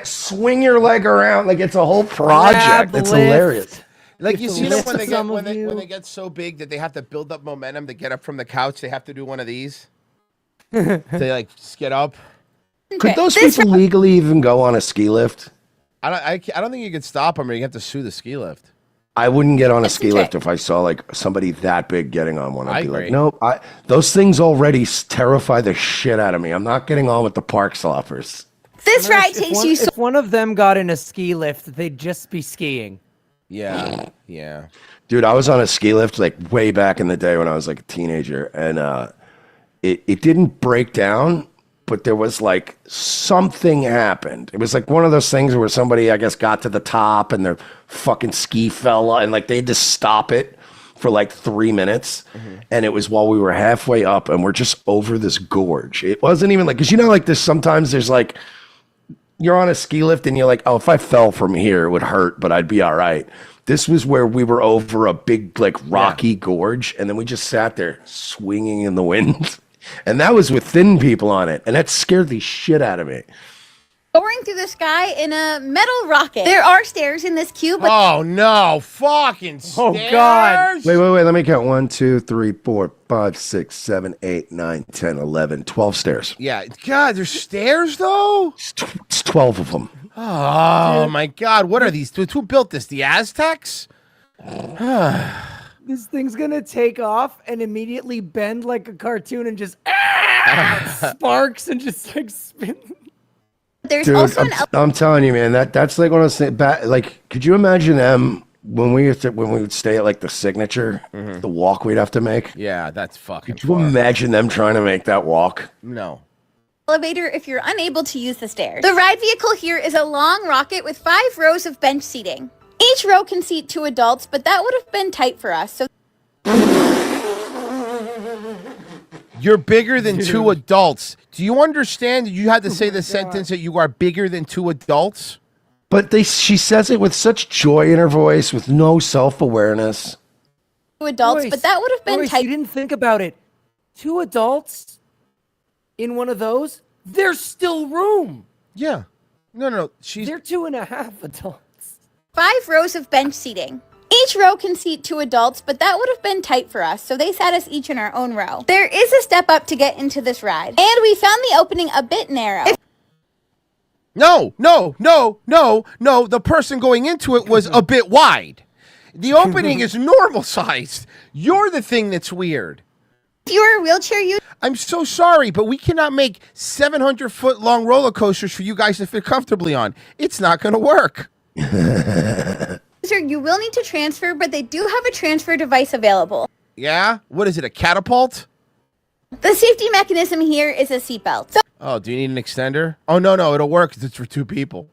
swing your leg around. Like, it's a whole project. It's hilarious. Like, you see them when they get so big that they have to build up momentum to get up from the couch. They have to do one of these. They like just get up. Could those people legally even go on a ski lift? I don't think you could stop them, or you have to sue the ski lift. I wouldn't get on a ski lift if I saw like somebody that big getting on one. I'd be agree. like, nope. Those things already terrify the shit out of me. I'm not getting on with the park sloppers. This ride takes you. If one of them got in a ski lift, they'd just be skiing. Yeah. Dude, I was on a ski lift like way back in the day when I was like a teenager, and it didn't break down, but there was like something happened. It was like one of those things where somebody, I guess, got to the top and their fucking ski fell, and like they had to stop it for like 3 minutes. And it was while we were halfway up and we're just over this gorge. It wasn't even like, because you know, like this, sometimes there's like, you're on a ski lift and you're like, oh, if I fell from here, it would hurt, but I'd be all right. This was where we were over a big, like, rocky gorge, and then we just sat there swinging in the wind. And that was with thin people on it, and that scared the shit out of me. Soaring through the sky in a metal rocket. There are stairs in this cube. But Oh, no. Fucking stairs. Oh, God. Wait. Let me count. 1, 2, 3, 4, 5, 6, 7, 8, 9, 10, 11, 12 stairs. Yeah. God, there's stairs, though? It's 12 of them. Oh, my God. What are these? Who built this? The Aztecs? This thing's gonna take off and immediately bend like a cartoon and just sparks and just like spin. There's Dude, also I'm telling you, man, that's like one of those like, could you imagine them when we would stay at like the Signature, the walk we'd have to make? Yeah, that's fucking. Could you imagine them trying to make that walk? No. elevator if you're unable to use the stairs. The ride vehicle here is a long rocket with 5 rows of bench seating. Each row can seat 2 adults, but that would have been tight for us. So you're bigger than 2 adults. Do you understand that you had to say the sentence that you are bigger than 2 adults? But she says it with such joy in her voice, with no self-awareness. 2 adults, but that would have been Royce, tight. You didn't think about it. 2 adults in one of those, there's still room. Yeah. No. They're 2.5 adults. 5 rows of bench seating. Each row can seat 2 adults, but that would have been tight for us, so they sat us each in our own row. There is a step up to get into this ride, and we found the opening a bit narrow. No. The person going into it was a bit wide. The opening is normal sized. You're the thing that's weird. If you were a wheelchair user, I'm so sorry, but we cannot make 700-foot long roller coasters for you guys to fit comfortably on. It's not going to work. you will need to transfer, but they do have a transfer device available. Yeah? What is it, a catapult? The safety mechanism here is a seatbelt. So Oh, do you need an extender? Oh, no, it'll work 'cause it's for 2 people.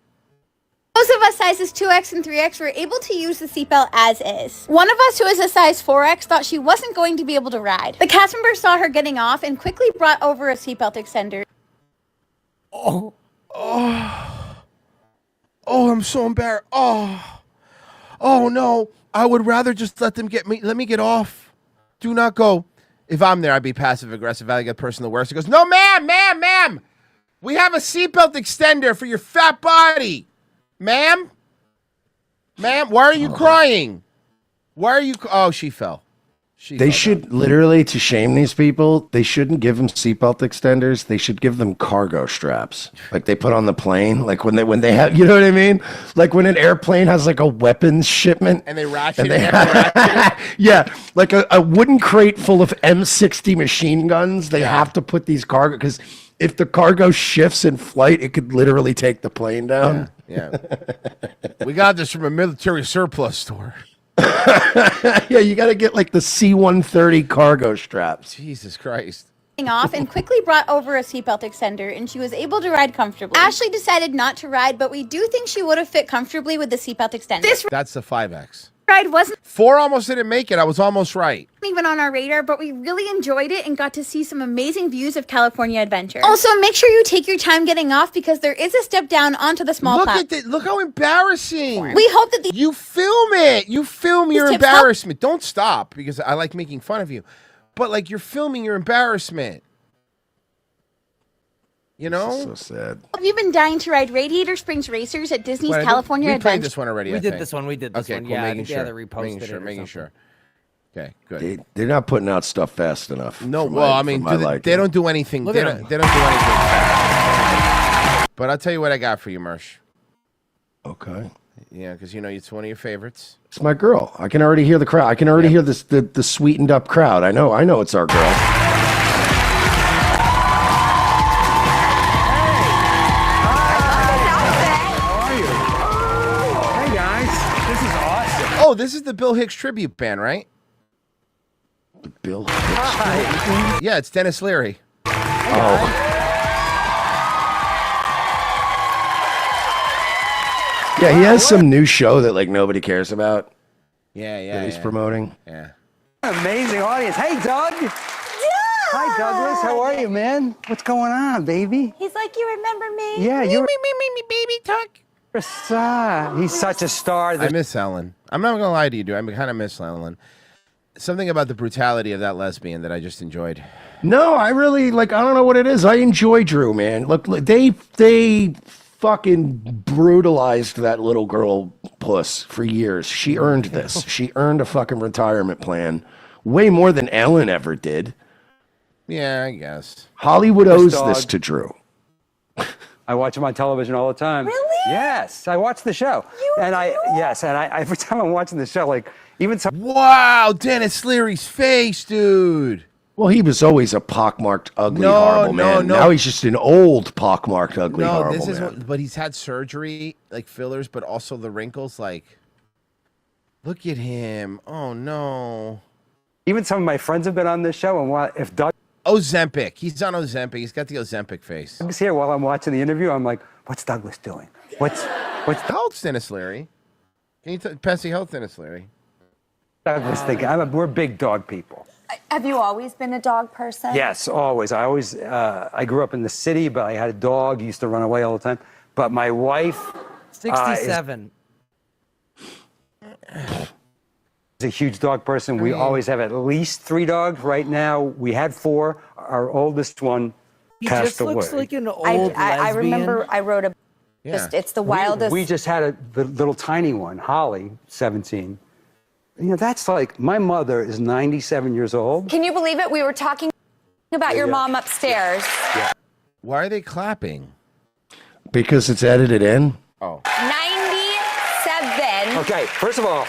those of us sizes 2X and 3X were able to use the seatbelt as is. One of us who is a size 4X thought she wasn't going to be able to ride. The cast member saw her getting off and quickly brought over a seatbelt extender. Oh, I'm so embarrassed. Oh no. I would rather just let me get off. Do not go. If I'm there, I'd be passive aggressive. I'd get the person the worst. He goes, no, ma'am. We have a seatbelt extender for your fat body. Ma'am, why are you crying? Oh, she fell. They should literally, to shame these people, they shouldn't give them seatbelt extenders. They should give them cargo straps, like they put on the plane, like when they have, you know what I mean? Like when an airplane has like a weapons shipment, and they ratchet it. Yeah, like a wooden crate full of M60 machine guns. They have to put these cargo, because if the cargo shifts in flight, it could literally take the plane down. Yeah. We got this from a military surplus store. Yeah, you got to get like the C-130 cargo straps. Jesus Christ. Off and quickly brought over a seatbelt extender, and she was able to ride comfortably. Ashley decided not to ride, but we do think she would have fit comfortably with the seatbelt extender. That's the 5X. Ride wasn't 4 almost didn't make it. I was almost right. even on our radar, but we really enjoyed it and got to see some amazing views of California Adventure. Also, make sure you take your time getting off because there is a step down onto the small platform. Look how embarrassing. We hope that you film it. You film your embarrassment. Don't stop because I like making fun of you. But like you're filming your embarrassment. You know? So sad. Have you been dying to ride Radiator Springs Racers at Disney's California We Adventure? played this one already. We did this one. Cool, Yeah, making sure. They reposted it. Making sure. Okay, good. They're not putting out stuff fast enough. No, they don't do anything. They don't do anything fast. But I'll tell you what I got for you, Mersh. Okay. Yeah, because it's one of your favorites. It's my girl. I can already hear the crowd. I can already hear the sweetened up crowd. I know it's our girl. Oh, this is the Bill Hicks tribute band, right? The Bill Hicks? Yeah, it's Dennis Leary. Oh. Yeah, he has some new show that like nobody cares about. Yeah. That he's promoting. Yeah. Amazing audience. Hey, Doug. Yeah. Hi, Douglas. How are you, man? What's going on, baby? He's like, you remember me? Yeah, you're... Me, baby, Doug. He's such a star. I miss Ellen. I'm not gonna lie to you, dude. I kind of miss Ellen. Something about the brutality of that lesbian that I just enjoyed. No, I really I don't know what it is. I enjoy Drew, man. Look, they fucking brutalized that little girl puss for years. She earned this. She earned a fucking retirement plan, way more than Ellen ever did. Yeah, I guess. Hollywood owes this to Drew. I watch him on television all the time. Really? Yes, I watch the show. Every time I'm watching the show, like even some. Wow, Dennis Leary's face, dude. Well, he was always a pockmarked, ugly, horrible man. Now he's just an old, pockmarked, ugly, horrible this is man. but he's had surgery, like fillers, but also the wrinkles. Like, look at him. Oh no. Even some of my friends have been on this show, and if Doug Ozempic, he's on Ozempic. He's got the Ozempic face. was here while I'm watching the interview, I'm like, what's Douglas doing? What's how old's Dennis Leary? Can you Pessy, how old's Dennis Leary? Douglas thinking? We're big dog people. Have you always been a dog person? Yes, always. I grew up in the city, but I had a dog. Used to run away all the time. But my wife, 67. is a huge dog person. We always have at least 3 dogs. Right now, we had 4. Our oldest one He passed just away. looks like an old I lesbian. remember I wrote a. It's the wildest. We just had the little tiny one, Holly, 17. You know, that's like, my mother is 97 years old. Can you believe it? We were talking about your mom upstairs. Yeah. Why are they clapping? Because it's edited in. Oh. 97. Okay, first of all,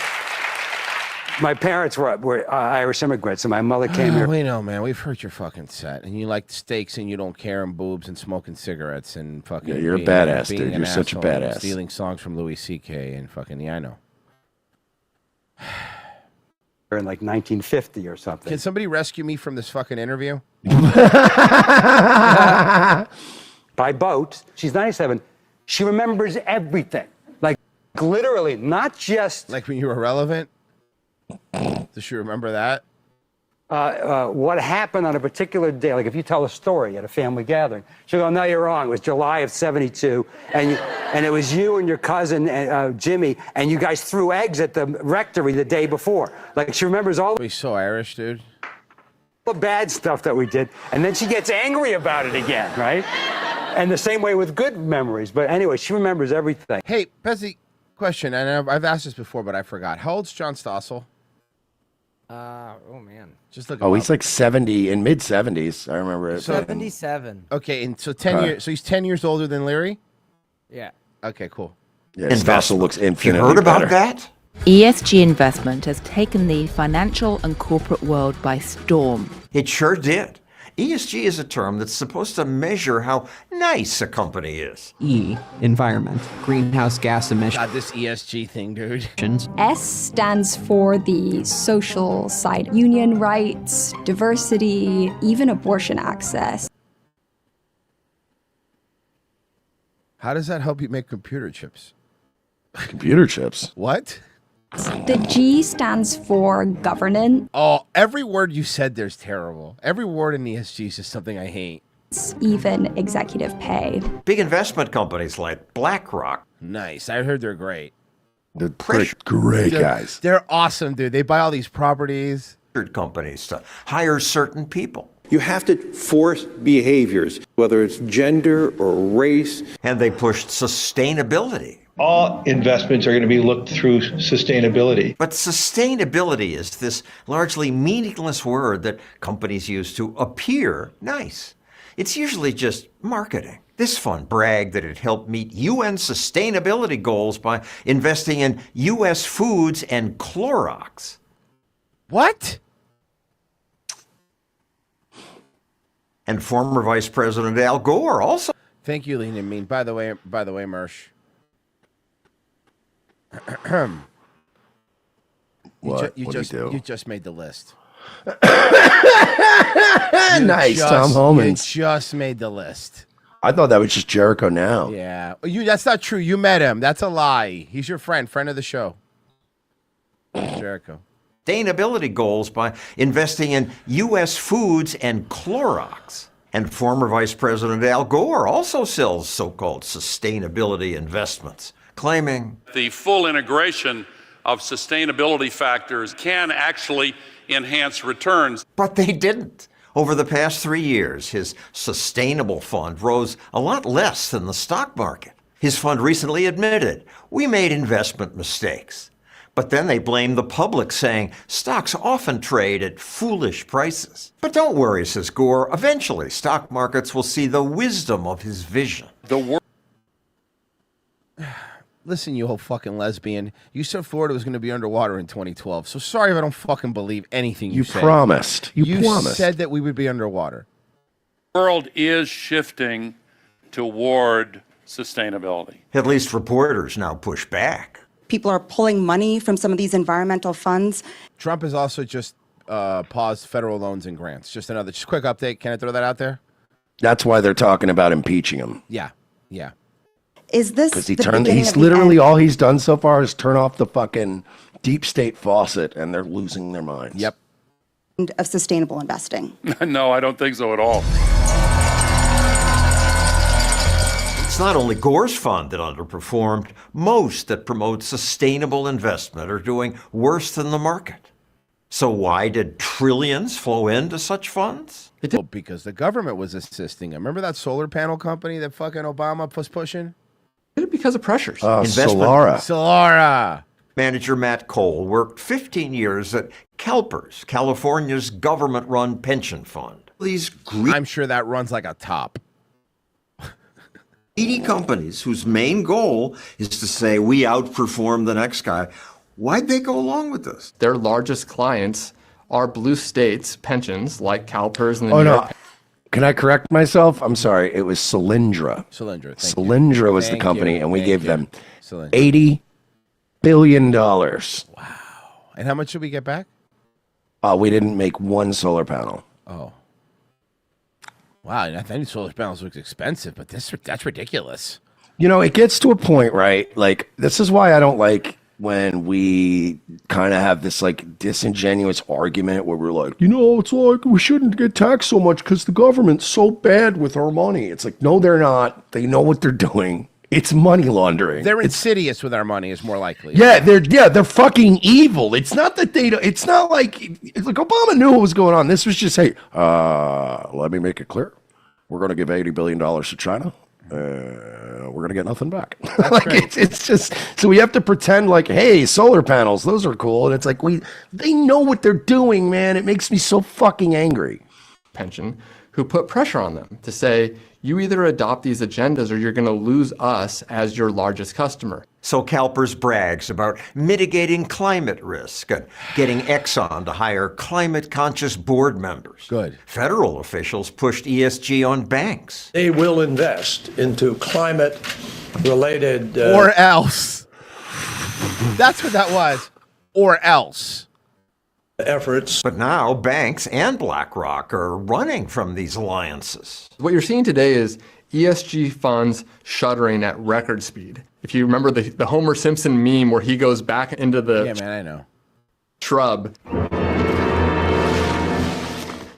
my parents were Irish immigrants, and my mother came here. We know, man. We've heard your fucking set, and you like steaks, and you don't care, and boobs, and smoking cigarettes, and fucking. Yeah, you're a being, badass, being dude. an You're such a asshole, and badass. Stealing songs from Louis C.K. and fucking I know. In like 1950 or something. Can somebody rescue me from this fucking interview? By boat. She's 97. She remembers everything. Like, literally, not just... Like when you were relevant? Does she remember that? What happened on a particular day. Like, if you tell a story at a family gathering, she'll go, no, you're wrong. It was July of 72, and it was you and your cousin, Jimmy, and you guys threw eggs at the rectory the day before. Like, she remembers all He's so Irish, dude. the bad stuff that we did, and then she gets angry about it again, right? And the same way with good memories. But anyway, she remembers everything. Hey, Pezzy, question, and I've asked this before, but I forgot. How old's John Stossel? Oh man. Just look. Oh, he's like 70, in mid 70s. I remember it. 77. Okay, and so 10 years. So he's 10 years older than Leary. Yeah. Okay, cool. Yeah, Stossel looks infinitely You heard about better. that? ESG investment has taken the financial and corporate world by storm. It sure did. ESG is a term that's supposed to measure how nice a company is. E, environment, greenhouse gas emissions. God, this ESG thing, dude. S stands for the social side. Union rights, diversity, even abortion access. How does that help you make computer chips? Computer chips? What? The G stands for governance, Oh, every word you said there's terrible. Every word in ESG is just something I hate. even executive pay. Big investment companies like BlackRock. Nice. I heard they're great. They're great guys. They're awesome, dude. They buy all these properties. Companies to hire certain people. You have to force behaviors, whether it's gender or race. And they pushed sustainability. All investments are going to be looked through sustainability. But sustainability is this largely meaningless word that companies use to appear nice. It's usually just marketing. This fund bragged that it helped meet UN sustainability goals by investing in U.S. foods and Clorox. What? And former Vice President Al Gore also. Thank you, Lean and Mean. By the way, Mersh. What? You What'd he do? you just made the list. Nice, Tom Homans. You just made the list. I thought that was just Jericho now. Yeah. That's not true. You met him. That's a lie. He's your friend of the show. Jericho. Sustainability goals by investing in U.S. foods and Clorox. And former Vice President Al Gore also sells so-called sustainability investments, claiming the full integration of sustainability factors can actually enhance returns. But they didn't. Over the past 3 years, his sustainable fund rose a lot less than the stock market. His fund recently admitted, we made investment mistakes. But then they blamed the public, saying stocks often trade at foolish prices. But don't worry, says Gore, eventually stock markets will see the wisdom of his vision. Listen, you whole fucking lesbian. You said Florida was going to be underwater in 2012. So sorry if I don't fucking believe anything you say. Promised. You promised. Said that we would be underwater. The world is shifting toward sustainability. At least reporters now push back. People are pulling money from some of these environmental funds. Trump has also just paused federal loans and grants. Just quick update. Can I throw that out there? That's why they're talking about impeaching him. Yeah. Yeah. Is this because he's literally all he's done so far is turn off the fucking deep state faucet, and they're losing their minds. Yep. Of sustainable investing? No, I don't think so at all. It's not only Gore's fund that underperformed. Most that promote sustainable investment are doing worse than the market. So why did trillions flow into such funds? Well, because the government was assisting him. Remember that solar panel company that fucking Obama was pushing? Because of pressures. Solara. Manager Matt Cole worked 15 years at CalPERS, California's government-run pension fund. I'm sure that runs like a top. Greedy companies whose main goal is to say we outperform the next guy. Why'd they go along with this? Their largest clients are blue states pensions like CalPERS and the New York. Can I correct myself? I'm sorry. It was Solyndra. Solyndra was the company, and we gave them $80 billion. Wow. And how much did we get back? We didn't make one solar panel. Oh. Wow. I think solar panels look expensive, but that's ridiculous. You know, it gets to a point, right? Like, this is why I don't like when we kind of have this like disingenuous argument where we're like, you know, it's like we shouldn't get taxed so much because the government's so bad with our money. It's like, no, they're not. They know what they're doing. It's money laundering. They're insidious with our money is more likely. Yeah, they're fucking evil. It's not that they don't, it's not like Obama knew what was going on. This was just, hey, let me make it clear. We're going to give $80 billion to China. We're going to get nothing back. Like it's just, so we have to pretend like, hey, solar panels, those are cool. And it's like, they know what they're doing, man. It makes me so fucking angry. Pension, who put pressure on them to say, you either adopt these agendas or you're going to lose us as your largest customer. So CalPERS brags about mitigating climate risk and getting Exxon to hire climate-conscious board members. Good. Federal officials pushed ESG on banks. They will invest into climate-related... Or else. That's what that was. Or else. Efforts. But now banks and BlackRock are running from these alliances. What you're seeing today is ESG funds shuddering at record speed. If you remember the Homer Simpson meme where he goes back into the I know. shrub.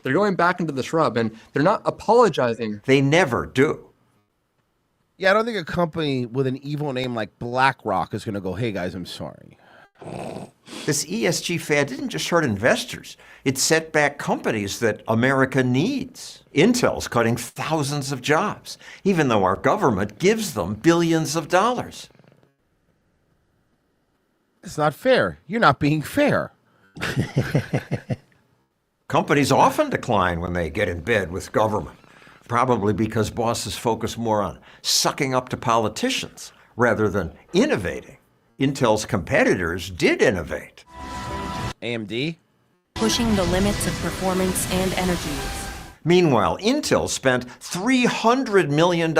They're going back into the shrub and they're not apologizing. They never do. Yeah, I don't think a company with an evil name like BlackRock is going to go, hey guys, I'm sorry. This ESG fad didn't just hurt investors. It set back companies that America needs. Intel's cutting thousands of jobs, even though our government gives them billions of dollars. It's not fair. You're not being fair. Companies often decline when they get in bed with government, probably because bosses focus more on sucking up to politicians rather than innovating. Intel's competitors did innovate. AMD? Pushing the limits of performance and energy use. Meanwhile, Intel spent $300 million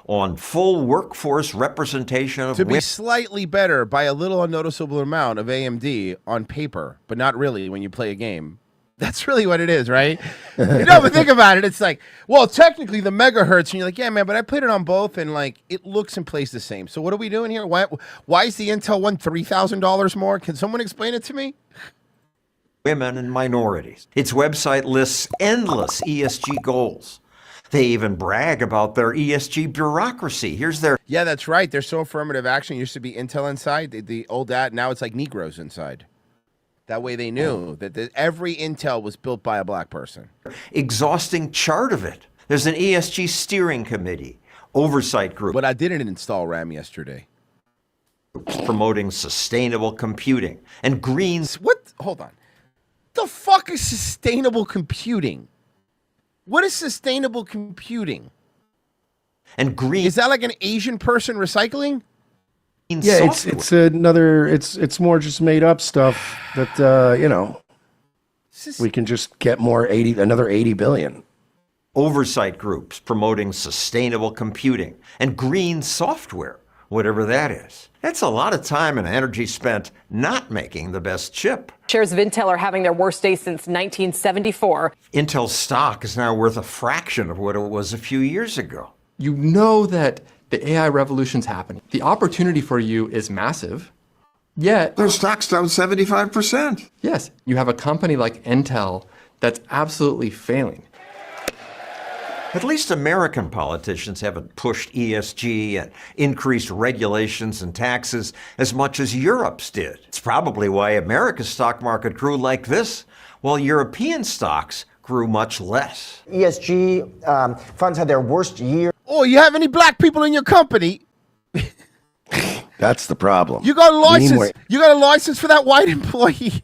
on full workforce representation of to be slightly better by a little unnoticeable amount of AMD on paper, but not really when you play a game. That's really what it is, right? No, but think about it. It's like, well, technically the megahertz, and you're like, yeah, man, but I played it on both, and like it looks and plays the same. So what are we doing here? Why is the Intel one $3,000 more? Can someone explain it to me? Women and minorities. Its website lists endless ESG goals. They even brag about their ESG bureaucracy. Here's their... Yeah, that's right. They're so affirmative action. It used to be Intel inside, the old ad. Now it's like Negroes inside. That way they knew that every Intel was built by a black person. Exhausting chart of it. There's an ESG steering committee, oversight group. But I didn't install RAM yesterday. Promoting sustainable computing and green... What? Hold on. The fuck is sustainable computing? What is sustainable computing? And green... Is that like an Asian person recycling? Yeah, it's another. It's more just made up stuff that you know. We can just get another 80 billion. Oversight groups promoting sustainable computing and green software, whatever that is. That's a lot of time and energy spent not making the best chip. Shares of Intel are having their worst day since 1974. Intel stock is now worth a fraction of what it was a few years ago. You know that the AI revolution's happening. The opportunity for you is massive, yet their stock's down 75%. Yes, you have a company like Intel that's absolutely failing. At least American politicians haven't pushed ESG and increased regulations and taxes as much as Europe's did. It's probably why America's stock market grew like this, while European stocks grew much less. ESG funds had their worst year. Oh, you have any black people in your company? That's the problem. You got a license. You got a license for that white employee.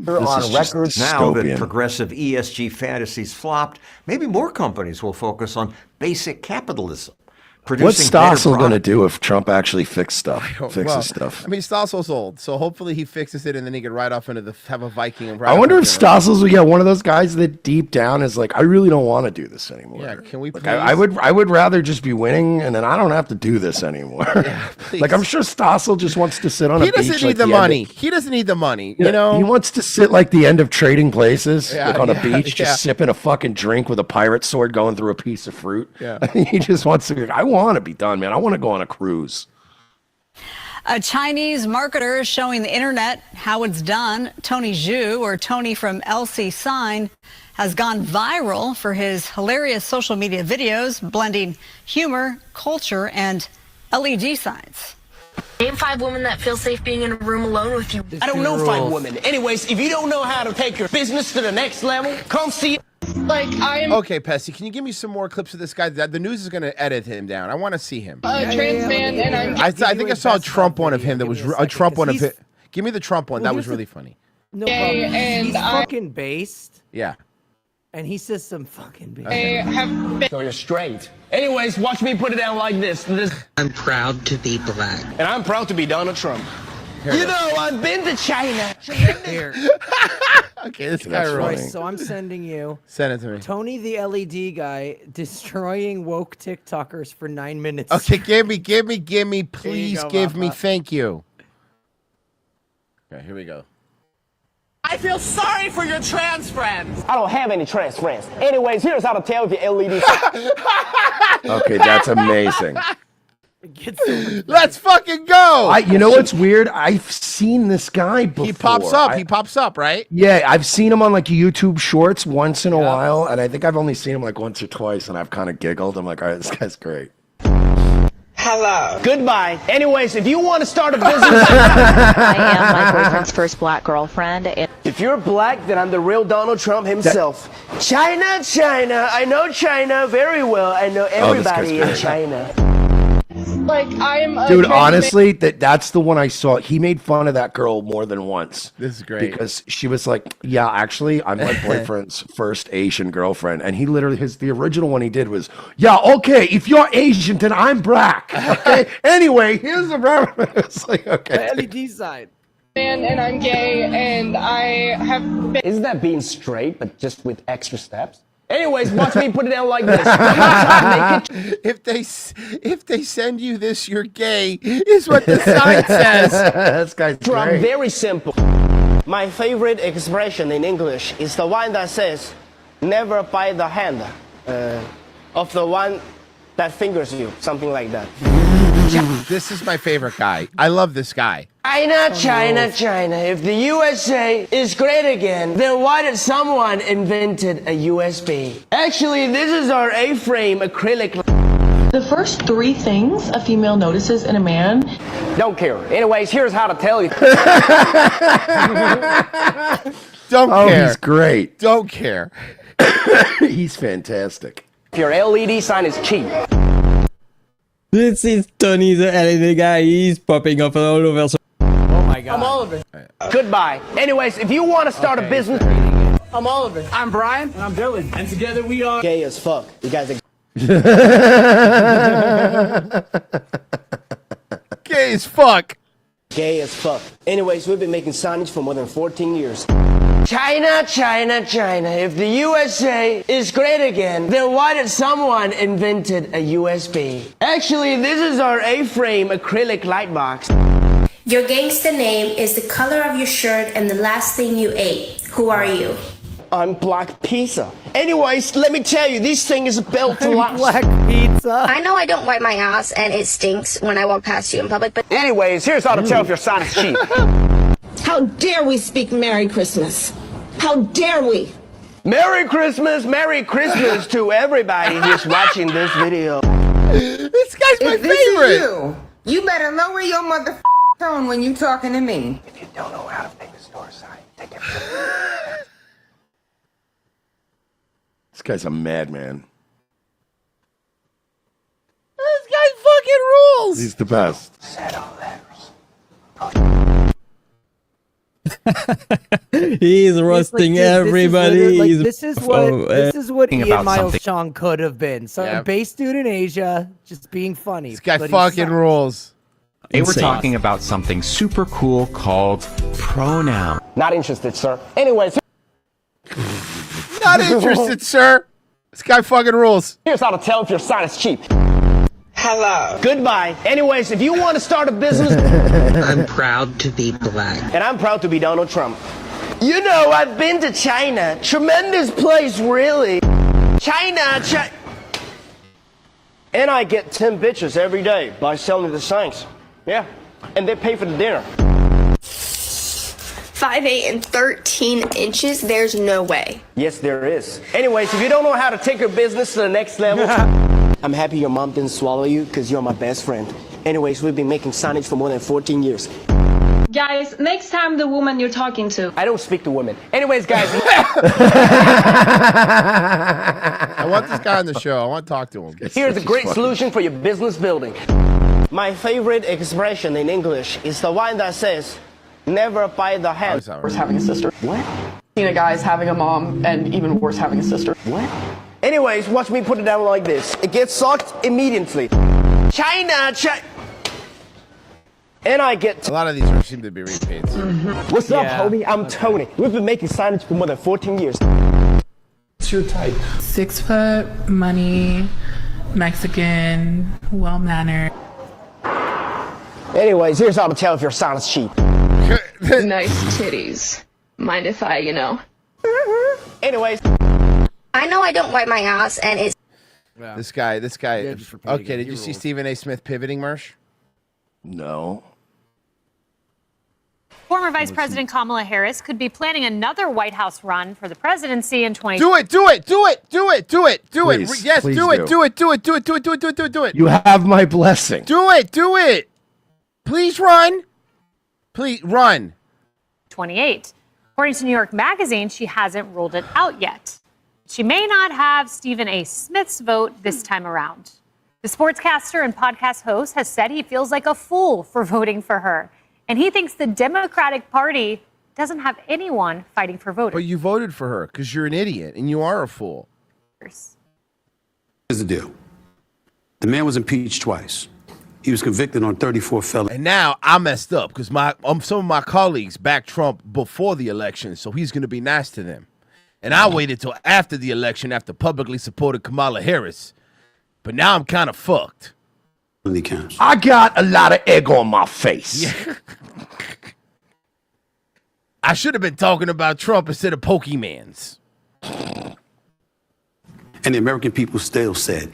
On record now that progressive ESG fantasies flopped, maybe more companies will focus on basic capitalism. What's Stossel going to do if Trump actually fixes stuff? I mean, Stossel's old, so hopefully he fixes it and then he can ride off into have a Viking. I wonder if Stossel's one of those guys that deep down is like, I really don't want to do this anymore. Yeah, can we please? I would rather just be winning, and then I don't have to do this anymore. Yeah, like, I'm sure Stossel just wants to sit on a beach. He doesn't need the money. He doesn't need the money. You know, he wants to sit like the end of Trading Places, like on a beach, just sipping a fucking drink with a pirate sword going through a piece of fruit. Yeah, he just wants to be. I want to be done, man. I want to go on a cruise. A Chinese marketer is showing the internet how it's done. Tony Zhu, or Tony from LC Sign, has gone viral for his hilarious social media videos blending humor, culture, and LED signs. Name 5 women that feel safe being in a room alone with you. I don't know 5 women. Anyways, if you don't know how to take your business to the next level, come see. Okay, Pessy, can you give me some more clips of this guy? The news is going to edit him down. I want to see him. Trans man, and I think I saw a Trump one of him that was a Trump one of him. Give me the Trump one. That was really funny. No problem. He's fucking based. Yeah. And he says some fucking based. So you're straight. Anyways, watch me put it down like this. I'm proud to be black. And I'm proud to be Donald Trump. You know, I've been to China. Here. Okay, this guy Royce, so I'm sending you. Send it to me. Tony the LED guy destroying woke TikTokers for 9 minutes. Okay, give me, please give me. Thank you. Okay, here we go. I feel sorry for your trans friends. I don't have any trans friends. Anyways, here's how to tell if you're LED. Okay, that's amazing. Let's fucking go. You know what's weird? I've seen this guy before. He pops up, right? Yeah, I've seen him on like YouTube Shorts once in a while, and I think I've only seen him like once or twice, and I've kind of giggled. I'm like, all right, this guy's great. Hello. Goodbye. Anyways, if you want to start a business, I am my boyfriend's first black girlfriend. If you're black, then I'm the real Donald Trump himself. China, China. I know China very well. I know everybody in China. Dude, honestly, that's the one I saw. He made fun of that girl more than once. This is great. Because she was like, yeah, actually, I'm my boyfriend's first Asian girlfriend. And he literally, the original one he did was, yeah, okay, if you're Asian, then I'm black. Okay? Anyway, here's the reference. It's like, okay. The LED side. And I'm gay, and I have been. Isn't that being straight, but just with extra steps? Anyways, watch me put it down like this. If they send you this, you're gay, is what the sign says. This guy's great. Very simple. My favorite expression in English is the one that says, never bite the hand of the one that fingers you, something like that. This is my favorite guy. I love this guy. China, China, China. If the USA is great again, then why did someone invented a USB? Actually, this is our A-frame acrylic. The first 3 things a female notices in a man. Don't care. Anyways, here's how to tell you. Don't care. He's great. Don't care. He's fantastic. Your LED sign is cheap. This is Tony the LED guy. He's popping up all over. Oh my God. I'm Oliver. Goodbye. Anyways, if you want to start a business, I'm Oliver. I'm Brian. And I'm Dylan. And together we are gay as fuck. You guys are Gay as fuck. Gay as fuck. Anyways, we've been making signage for more than 14 years. China, China, China. If the USA is great again, then why did someone invented a USB? Actually, this is our A-frame acrylic light box. Your gangster name is the color of your shirt and the last thing you ate. Who are you? I'm Black Pizza. Anyways, let me tell you, this thing is built to last. Black Pizza. I know I don't wipe my ass and it stinks when I walk past you in public, but Anyways, here's how to tell if your sign is cheap. How dare we speak Merry Christmas? How dare we? Merry Christmas to everybody who's watching this video. This guy's my favorite. You better lower your mother tone when you talking to me. If you don't know how to make a store sign, take it. This guy's a madman. This guy fucking rules. He's the best. Settle letters. He's roasting everybody. This is what Ian Miles Chong could have been. So based dude in Asia, just being funny. This guy fucking rules. They were talking about something super cool called pronoun. Not interested, sir. Anyways. Not interested, sir. This guy fucking rules. Here's how to tell if your sign is cheap. Hello. Goodbye. Anyways, if you want to start a business... I'm proud to be black. And I'm proud to be Donald Trump. You know, I've been to China. Tremendous place, really. China. And I get 10 bitches every day by selling the signs. Yeah. And they pay for the dinner. 5'8" and 13 inches, there's no way. Yes, there is. Anyways, if you don't know how to take your business to the next level, I'm happy your mom didn't swallow you because you're my best friend. Anyways, we've been making signage for more than 14 years. Guys, next time the woman you're talking to. I don't speak to women. Anyways, guys. I want this guy on the show. I want to talk to him. Here's a great solution for your business building. My favorite expression in English is the one that says, never by the hand. Worse having a sister. What? Seen a guy's having a mom, and even worse having a sister. What? Anyways, watch me put it down like this. It gets sucked immediately. China. And I get... A lot of these seem to be repeats. What's up, homie? I'm Tony. We've been making signage for more than 14 years. What's your type? 6 foot, money, Mexican, well-mannered. Anyways, here's how to tell if your sign is cheap. Nice titties. Mind if I, Anyways. I know I don't wipe my ass and it's... Yeah. This guy. Okay, did you see Stephen A. Smith pivoting, Marsh? No. Former Vice President Kamala Harris could be planning another White House run for the presidency in 2020. Do it. Please, yes, please do it. You have my blessing. Do it. Please run. Please run. 28. According to New York Magazine, she hasn't ruled it out yet. She may not have Stephen A. Smith's vote this time around. The sportscaster and podcast host has said he feels like a fool for voting for her. And he thinks the Democratic Party doesn't have anyone fighting for voters. But you voted for her because you're an idiot and you are a fool. Here's the deal. The man was impeached twice. He was convicted on 34 felonies. And now I messed up because some of my colleagues backed Trump before the election, so he's going to be nice to them. And I waited till after the election after publicly supported Kamala Harris. But now I'm kind of fucked. I got a lot of egg on my face. Yeah. I should have been talking about Trump instead of Pokemans. And the American people still said,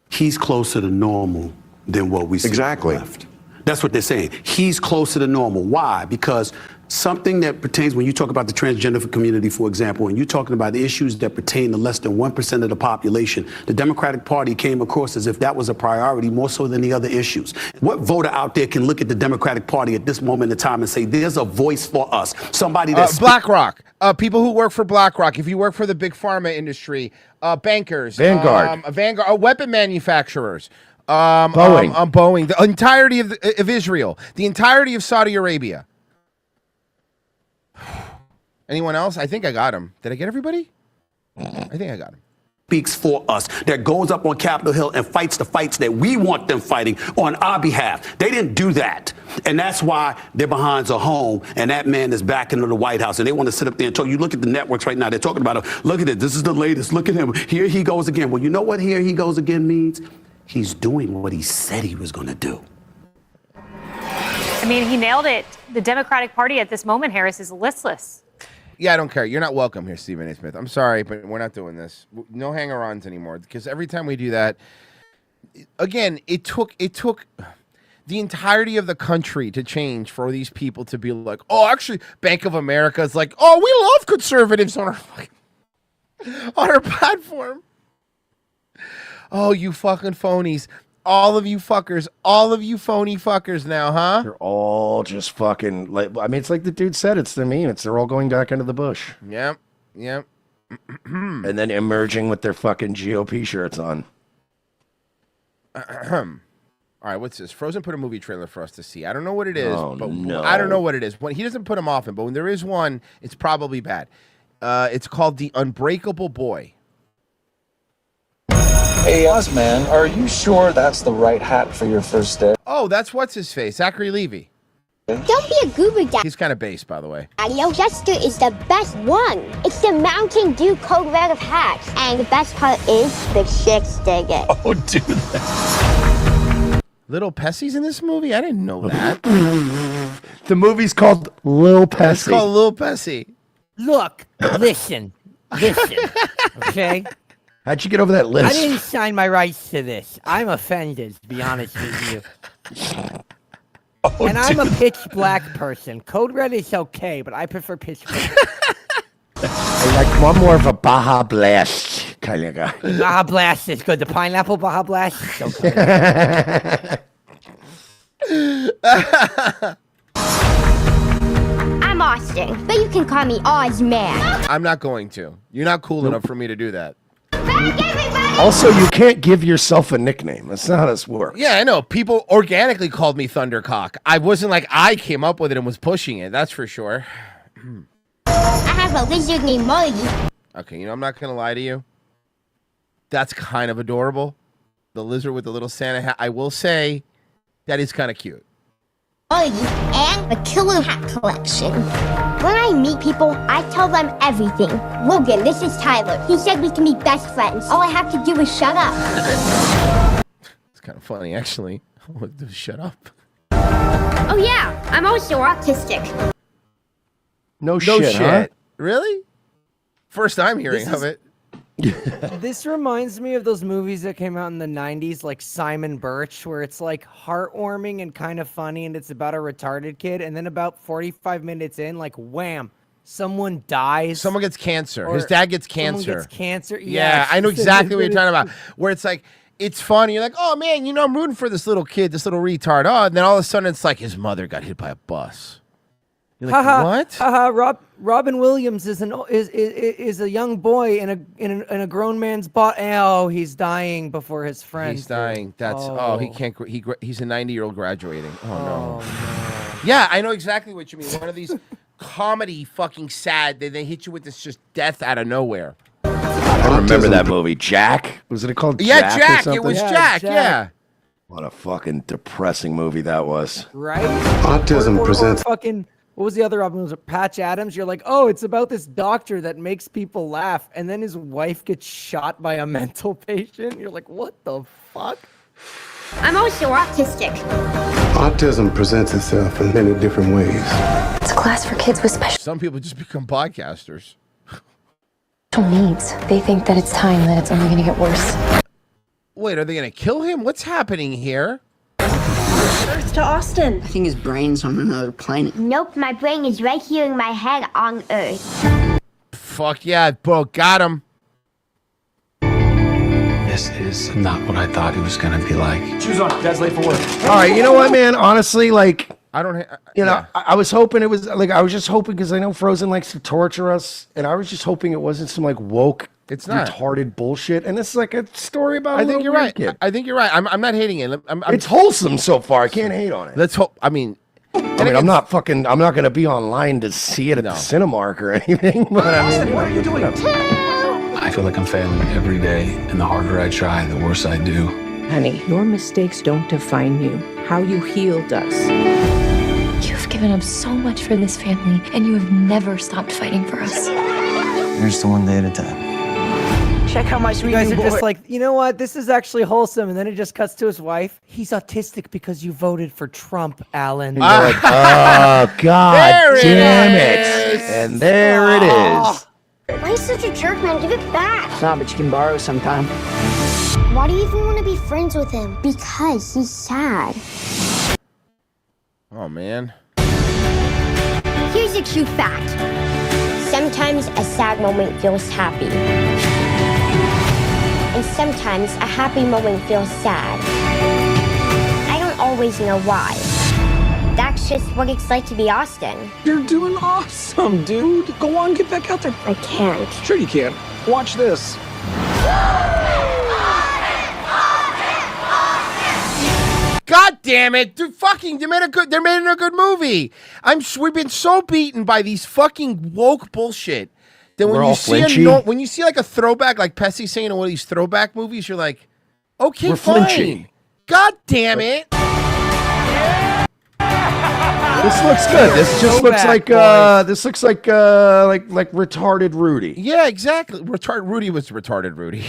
he's closer to normal than what we see. Exactly. Left. That's what they're saying. He's closer to normal. Why? Because something that pertains, when you talk about the transgender community, for example, and you're talking about the issues that pertain to less than 1% of the population, the Democratic Party came across as if that was a priority more so than the other issues. What voter out there can look at the Democratic Party at this moment in time and say, there's a voice for us? Somebody that's... BlackRock. People who work for BlackRock. If you work for the big pharma industry, bankers. Vanguard. Weapon manufacturers. Boeing. Boeing. The entirety of Israel. The entirety of Saudi Arabia. Anyone else? I think I got him. Did I get everybody? I think I got him. speaks for us, that goes up on Capitol Hill and fights the fights that we want them fighting on our behalf. They didn't do that. And that's why their behinds are home, and that man is back into the White House, and they want to sit up there and talk. You look at the networks right now, they're talking about, look at it, this is the latest, look at him, here he goes again. Well, you know what here he goes again means? He's doing what he said he was going to do. I mean, he nailed it. The Democratic Party at this moment, Harris, is listless. Yeah, I don't care. You're not welcome here, Stephen A. Smith. I'm sorry, but we're not doing this. No hanger-ons anymore, because every time we do that, again, it took the entirety of the country to change for these people to be like, oh, actually, Bank of America is like, oh, we love conservatives on our platform. Oh, you fucking phonies. All of you fuckers, all of you phony fuckers now, huh? They're all just fucking, like, I mean, it's like the dude said, it's the meme. They're all going back into the bush. Yep. And then emerging with their fucking GOP shirts on. All right, what's this? Frozen put a movie trailer for us to see. I don't know what it is. Oh, but no. I don't know what it is. When he doesn't put them often, but when there is one, it's probably bad. It's called The Unbreakable Boy. Hey, Ozman, are you sure that's the right hat for your first day? Oh, that's what's his face, Zachary Levi. Don't be a goober daddy. He's kind of base, by the way. Jessica is the best one. It's the Mountain Dew Code Red of hats. And the best part is the chicks dig it. Oh, dude. Little Pessy's in this movie? I didn't know that. The movie's called Lil Pessy. It's called Lil Pessy. Look, listen, okay? How'd you get over that list? I didn't sign my rights to this. I'm offended, to be honest with you. And I'm a pitch black person. Code Red is okay, but I prefer pitch black. I like one more of a Baja Blast kind of guy. Baja Blast is good. The pineapple Baja Blast is so good. I'm Austin, but you can call me Ozman. I'm not going to. You're not cool enough for me to do that. Also, you can't give yourself a nickname. That's not how this works. Yeah, I know. People organically called me Thundercock. I wasn't like I came up with it and was pushing it. That's for sure. I have a lizard named Molly. Okay, I'm not going to lie to you. That's kind of adorable. The lizard with the little Santa hat. I will say that is kind of cute. Molly and the killer hat collection. When I meet people, I tell them everything. Logan, this is Tyler. He said we can be best friends. All I have to do is shut up. It's kind of funny, actually. Shut up. Oh yeah, I'm also autistic. No shit, huh? Really? First time hearing of it. This reminds me of those movies that came out in the 90s, like Simon Birch, where it's like heartwarming and kind of funny, and it's about a retarded kid, and then about 45 minutes in, like wham, someone dies. Someone gets cancer. His dad gets cancer. Someone gets cancer. Yeah, I know exactly what you're talking about. Where it's like, it's funny. You're like, oh man, I'm rooting for this little kid, this little retard. Oh, and then all of a sudden it's like his mother got hit by a bus. You're like, what? Robin Williams is a young boy in a grown man's body. Oh, he's dying before his friend. He's dying. That's he can't. He's a 90-year-old graduating. Oh no. Yeah, I know exactly what you mean. One of these comedy fucking sad. They hit you with this just death out of nowhere. I remember that movie, Jack. Was it called Jack? Yeah, Jack. Or something? It was Jack. Yeah. What a fucking depressing movie that was. Right? Autism presents. Fucking. What was the other album? Was it Patch Adams? You're like, oh, it's about this doctor that makes people laugh, and then his wife gets shot by a mental patient. You're like, what the fuck? I'm also autistic. Autism presents itself in many different ways. It's a class for kids with Some people just become podcasters. special needs. They think that it's time, that it's only going to get worse. Wait, are they going to kill him? What's happening here? Earth to Austin. I think his brain's on another planet. Nope, my brain is right here in my head on Earth. Fuck yeah, bro, got him. This is not what I thought it was going to be like. Shoes on. Dad's late for work. All right, you know what, man? Honestly, like, I don't. I was hoping it was like I was just hoping because I know Frozen likes to torture us, and I was just hoping it wasn't some like woke, retarded bullshit. And this is like a story about. I think you're right. I think you're right. I'm not hating it. It's wholesome so far. I can't hate on it. Let's hope. I mean, I'm not gonna be online to see it at the Cinemark or anything. But I mean, what are you doing? I I feel like I'm failing every day, and the harder I try, the worse I do. Honey, your mistakes don't define you. How you heal does. You've given up so much for this family, and you have never stopped fighting for us. Here's to one day at a time. Check how much You guys are just like, you know what? This is actually wholesome. And then it just cuts to his wife. He's autistic because you voted for Trump, Alan. Oh, God damn it. And there it is. Why are you such a jerk, man? Give it back. It's not, but you can borrow sometime. Why do you even want to be friends with him? Because he's sad. Oh, man. Here's a true fact. Sometimes a sad moment feels happy. And sometimes a happy moment feels sad. I don't always know why. That's just what it's like to be Austin. You're doing awesome, dude. Go on, get back out there. I can't. Sure you can. Watch this. God damn it! Dude, fucking, they made a good movie. We've been so beaten by these fucking woke bullshit that when you see like a throwback, like Pesci saying in one of these throwback movies, you're like, okay, We're fine. flinchy. God damn it! This looks good. This just looks like retarded Rudy. Yeah, exactly. Rudy was retarded Rudy.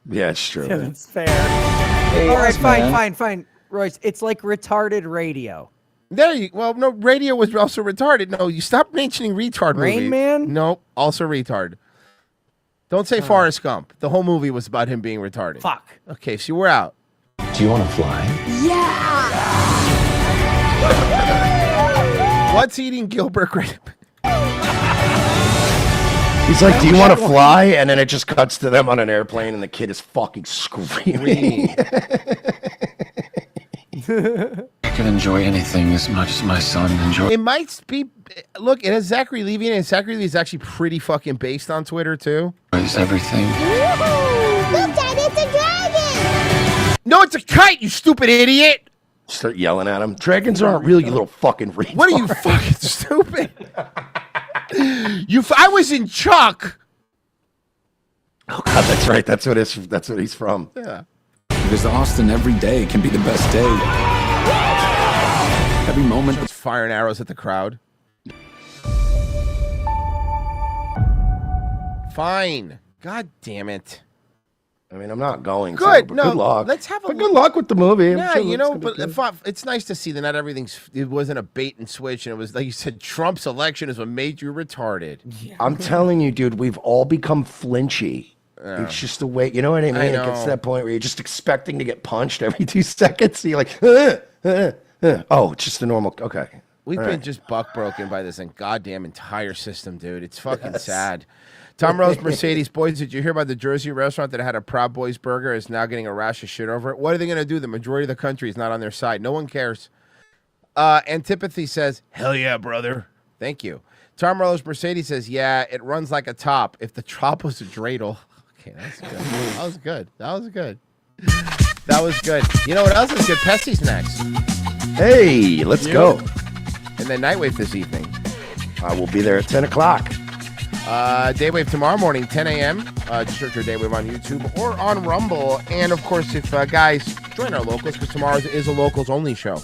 Yeah, it's true. Yeah, that's fair. Hey, All right, man. fine. Royce, it's like retarded radio. No, radio was also retarded. No, you stop mentioning retard movie. Rain Man? No, also retard. Don't say Forrest Gump. The whole movie was about him being retarded. Fuck. Okay, so we're out. Do you want to fly? Yeah! What's eating Gilbert Grape? He's like, do you want to fly? And then it just cuts to them on an airplane and the kid is fucking screaming. I can enjoy anything as much as my son enjoys. It might be. Look, it has Zachary Levi in it. Zachary Levi is actually pretty fucking based on Twitter, too. Everything. Look, Dad, it's a dragon! No, it's a kite, you stupid idiot! Start yelling at him. Dragons aren't real, you little fucking retard. What are you fucking stupid? I was in Chuck. Oh God, that's right. That's what he's from. Yeah. Because Austin, every day can be the best day. Every moment. Just firing arrows at the crowd. Fine. God damn it. I mean, I'm not going. Good. To, No, good luck. let's have a good luck with the movie. Yeah, you know, but it's nice to see that not everything's. It wasn't a bait and switch, and it was like you said. Trump's election is what made you retarded. Yeah. I'm telling you, dude. We've all become flinchy. It's just the way, you know what I mean? It gets to that point where you're just expecting to get punched every 2 seconds. So you're like, oh, it's just a normal. Okay. We've been just buck broken by this goddamn entire system, dude. It's fucking sad. Tom Rose, Mercedes, boys, did you hear about the Jersey restaurant that had a Proud Boys burger is now getting a rash of shit over it? What are they going to do? The majority of the country is not on their side. No one cares. Antipathy says, hell yeah, brother. Thank you. Tom Rose, Mercedes says, yeah, it runs like a top. If the top was a dreidel. Okay, that's good. That was good. That was good. That was good. You know what else is good? Pessy's next. Hey, let's go. And then Nightwave this evening. I will be there at 10 o'clock. Daywave tomorrow morning, 10 a.m. Just search your Daywave on YouTube or on Rumble. And, of course, if guys join our locals, because tomorrow is a locals-only show.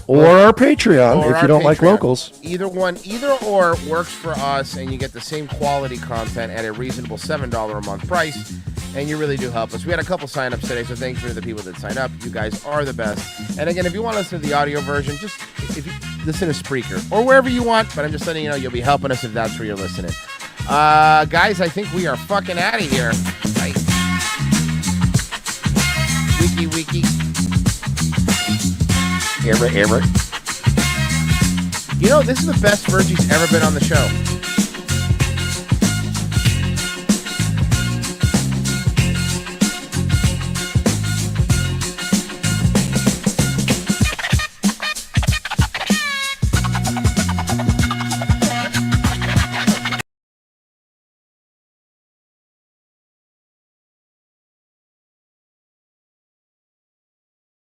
Or our Patreon, if you don't like locals. Either or works for us, and you get the same quality content at a reasonable $7 a month price, and you really do help us. We had a couple sign-ups today, so thanks for the people that sign up. You guys are the best. And again, if you want to listen to the audio version, just if you listen to Spreaker or wherever you want, but I'm just letting you know you'll be helping us if that's where you're listening. Guys, I think we are fucking out of here. Bye. Wiki. Error. You know, this is the best Virgie's ever been on the show.